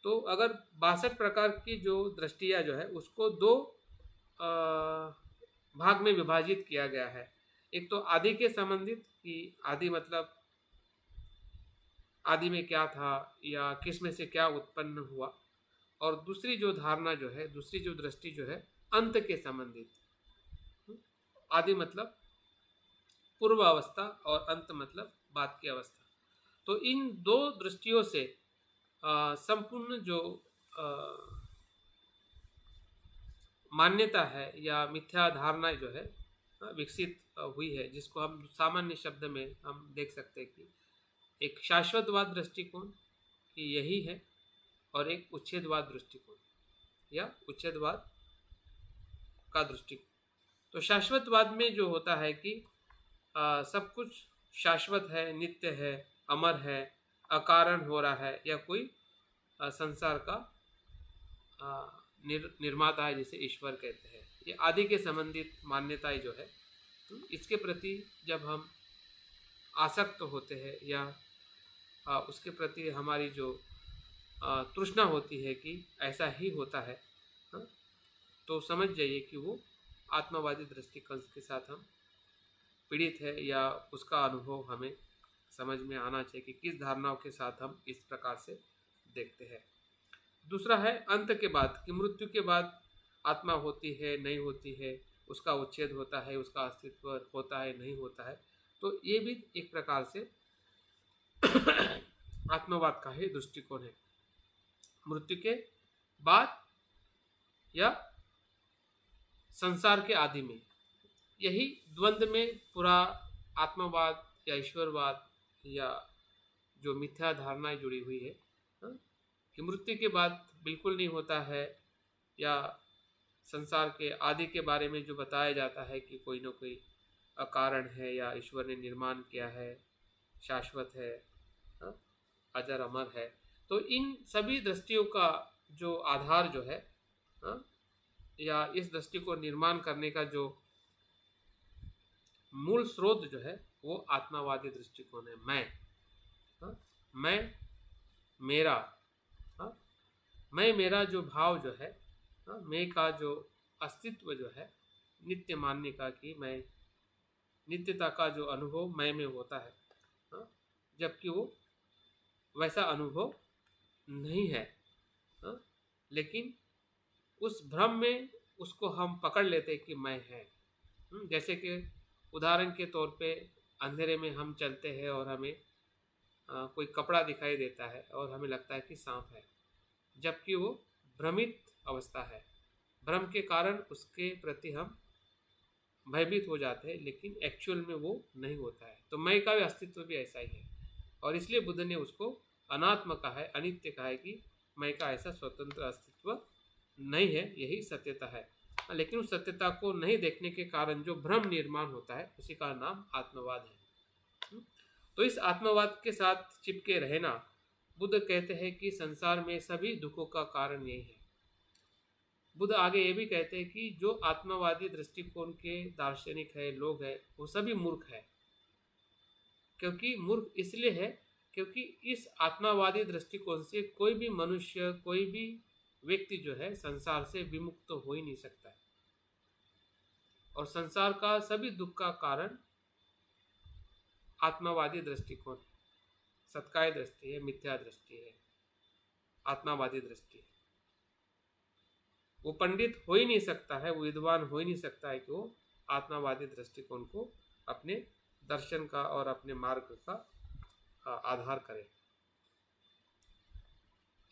तो अगर 62 प्रकार की जो दृष्टियाँ जो है उसको दो भाग में विभाजित किया गया है। एक तो आदि के संबंधित कि आदि मतलब आदि में क्या था या किस में से क्या उत्पन्न हुआ, और दूसरी जो धारणा जो है, दूसरी जो दृष्टि जो है अंत के संबंधित। आदि मतलब पूर्व अवस्था और अंत मतलब बाद की अवस्था। तो इन दो दृष्टियों से संपूर्ण जो मान्यता है या मिथ्या धारणा जो है विकसित हुई है, जिसको हम सामान्य शब्द में हम देख सकते हैं कि एक शाश्वतवाद दृष्टिकोण कि यही है, और एक उच्छेदवाद दृष्टिकोण या उच्छेदवाद का दृष्टिकोण। तो शाश्वतवाद में जो होता है कि सब कुछ शाश्वत है, नित्य है, अमर है, अकारण हो रहा है, या कोई संसार का निर्माता है जिसे ईश्वर कहते हैं। ये आदि के संबंधित मान्यताएं जो है, इसके प्रति जब हम आसक्त होते हैं या उसके प्रति हमारी जो तृष्णा होती है कि ऐसा ही होता है, तो समझ जाइए कि वो आत्मवादी दृष्टिकोण के साथ हम पीड़ित है, या उसका अनुभव हमें समझ में आना चाहिए कि किस धारणाओं के साथ हम इस प्रकार से देखते हैं। दूसरा है अंत के बाद, कि मृत्यु के बाद आत्मा होती है नहीं होती है, उसका उच्छेद होता है, उसका अस्तित्व होता है नहीं होता है। तो ये भी एक प्रकार से आत्मवाद का ही दृष्टिकोण है। मृत्यु के बाद या संसार के आदि में, यही द्वंद्व में पूरा आत्मवाद या ईश्वरवाद या जो मिथ्या धारणाएं जुड़ी हुई है, कि मृत्यु के बाद बिल्कुल नहीं होता है, या संसार के आदि के बारे में जो बताया जाता है कि कोई न कोई अकारण है या ईश्वर ने निर्माण किया है, शाश्वत है, अजर अमर है। तो इन सभी दृष्टियों का जो आधार जो है, या इस दृष्टि को निर्माण करने का जो मूल स्रोत जो है, वो आत्मावादी दृष्टिकोण है। मैं मेरा, मैं मेरा जो भाव जो है, मैं का जो अस्तित्व जो है, नित्य मानने का कि मैं नित्यता का जो अनुभव मैं में होता है, जबकि वो वैसा अनुभव नहीं है, लेकिन उस भ्रम में उसको हम पकड़ लेते कि मैं है। जैसे कि उदाहरण के तौर पे अंधेरे में हम चलते हैं और हमें कोई कपड़ा दिखाई देता है और हमें लगता है कि सांप है, जबकि वो भ्रमित अवस्था है। भ्रम के कारण उसके प्रति हम भयभीत हो जाते हैं, लेकिन एक्चुअल में वो नहीं होता है। तो मैं का भी अस्तित्व भी ऐसा ही है, और इसलिए बुद्ध ने उसको अनात्म कहा है, अनित्य कहा है कि मैं का ऐसा स्वतंत्र अस्तित्व नहीं है, यही सत्यता है। लेकिन उस सत्यता को नहीं देखने के कारण जो भ्रम निर्माण होता है, उसी का नाम आत्मवाद है। तो इस आत्मवाद के साथ चिपके रहना, बुद्ध कहते हैं कि संसार में सभी दुखों का कारण यही है। बुद्ध आगे ये भी कहते हैं कि जो आत्मवादी दृष्टिकोण के दार्शनिक है, लोग हैं, वो सभी मूर्ख है। क्योंकि मूर्ख इसलिए है क्योंकि इस आत्मवादी दृष्टिकोण से कोई भी मनुष्य, कोई भी व्यक्ति जो है संसार से विमुक्त तो हो ही नहीं सकता है, और संसार का सभी दुख का कारण आत्मवादी दृष्टिकोण, सत्काय दृष्टि है, मिथ्या दृष्टि है, आत्मवादी दृष्टि है। वो पंडित हो ही नहीं सकता है, वो विद्वान हो ही नहीं सकता है कि वो आत्मवादी दृष्टिकोण को अपने दर्शन का और अपने मार्ग का आधार करे।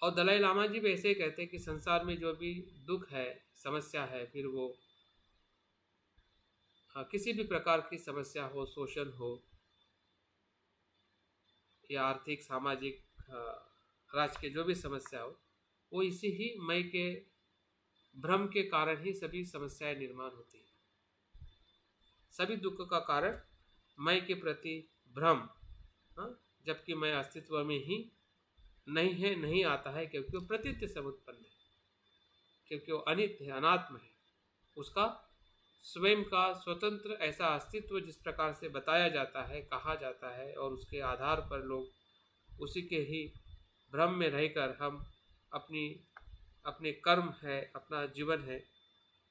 और दलाई लामा जी भी ऐसे ही कहते हैं कि संसार में जो भी दुख है, समस्या है, फिर वो किसी भी प्रकार की समस्या हो, शोषण हो या आर्थिक, सामाजिक, राजकीय जो भी समस्या हो, वो इसी ही मैं के भ्रम के कारण ही सभी समस्याएं निर्माण होती है। सभी दुख का कारण मैं के प्रति भ्रम, जबकि मैं अस्तित्व में ही नहीं है, नहीं आता है, क्योंकि वो प्रतीत्य से उत्पन्न है, क्योंकि वो अनित्य है, अनात्म है, उसका स्वयं का स्वतंत्र ऐसा अस्तित्व जिस प्रकार से बताया जाता है, कहा जाता है, और उसके आधार पर लोग उसी के ही भ्रम में रहकर हम अपने कर्म है, अपना जीवन है,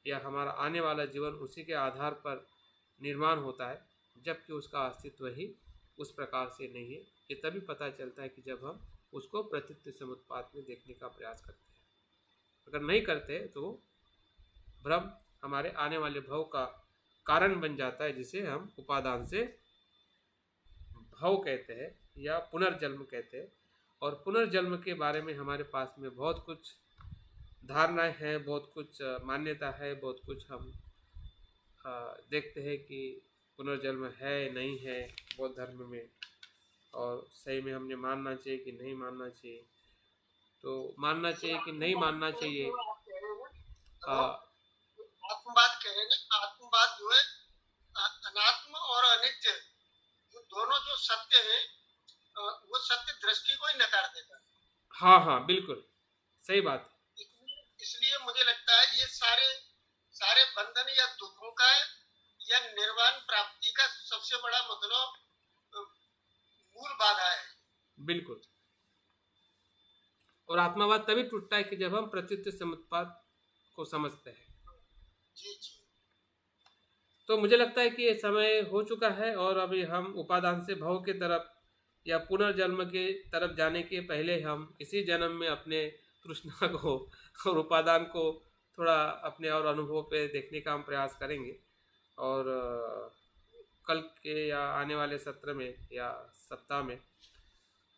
या हमारा आने वाला जीवन उसी के आधार पर निर्माण होता है, जबकि उसका अस्तित्व ही उस प्रकार से नहीं है। ये तभी पता चलता है कि जब हम उसको प्रतीत्य समुत्पाद में देखने का प्रयास करते हैं। अगर नहीं करते तो वो भ्रम हमारे आने वाले भव का कारण बन जाता है, जिसे हम उपादान से भव कहते हैं या पुनर्जन्म कहते हैं। और पुनर्जन्म के बारे में हमारे पास में बहुत कुछ धारणाएं हैं, बहुत कुछ मान्यता है, बहुत कुछ हम देखते हैं कि पुनर्जन्म है नहीं है बौद्ध धर्म में, और सही में हमने मानना चाहिए कि नहीं मानना चाहिए। तो मानना चाहिए कि नहीं मानना चाहिए,
आत्मवाद कह रहे हैं ना, आत्मवाद जो है अनात्म और अनित्य जो दोनों जो सत्य है वो सत्य दृष्टि को ही नकार देता है।
हाँ हाँ बिल्कुल सही बात है।
इसलिए मुझे लगता है ये सारे बंधन या दुखों का या निर्वाण प्राप्ति का सबसे बड़ा मतलब मूल बाधा है।
बिल्कुल। और आत्मावाद तभी टूटता है कि जब हम प्रतीत्य समुत्पाद को समझते हैं।
जी जी।
तो मुझे लगता है कि ये समय हो चुका है, और अभी हम उपादान से भव के तरफ या पुनर्जन्म के तरफ जाने के पहले हम इसी जन्म में अपने तृष्णा को और उपादान को थोड़ा अपने और अनुभव पे देखने का हम प्रयास करेंगे। और कल के या आने वाले सत्र में या सप्ताह में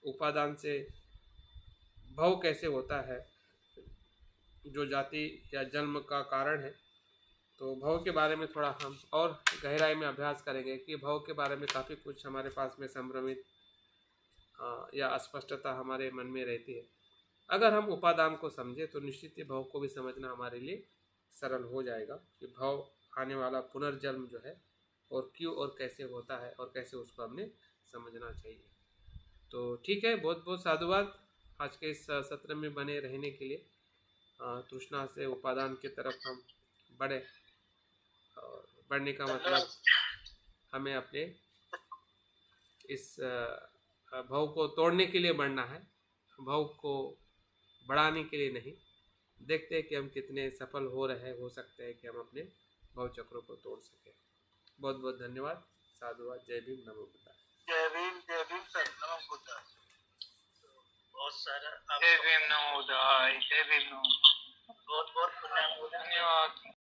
उपादान से भव कैसे होता है, जो जाति या जन्म का कारण है, तो भव के बारे में थोड़ा हम और गहराई में अभ्यास करेंगे कि भव के बारे में काफ़ी कुछ हमारे पास में संभ्रमित या अस्पष्टता हमारे मन में रहती है। अगर हम उपादान को समझे तो निश्चित ही भव को भी समझना हमारे लिए सरल हो जाएगा कि भव आने वाला पुनर्जन्म जो है और क्यों और कैसे होता है और कैसे उसको हमने समझना चाहिए। तो ठीक है, बहुत बहुत साधुवाद आज के इस सत्र में बने रहने के लिए। तृष्णा से उपादान की तरफ हम बढ़े, और बढ़ने का मतलब हमें अपने इस भव को तोड़ने के लिए बढ़ना है, भव को बढ़ाने के लिए नहीं। देखते हैं कि हम कितने सफल हो सकते हैं कि हम अपने भव चक्रों को तोड़ सकें। बहुत बहुत धन्यवाद, साधुवाद, जय भीम, नमो बुद्धाय।
जय भीम सर, नमो बुद्धाय। बहुत सारा
जय भीम, नमो बुद्धाय, जय भीम, नमो,
बहुत बहुत
धन्यवाद।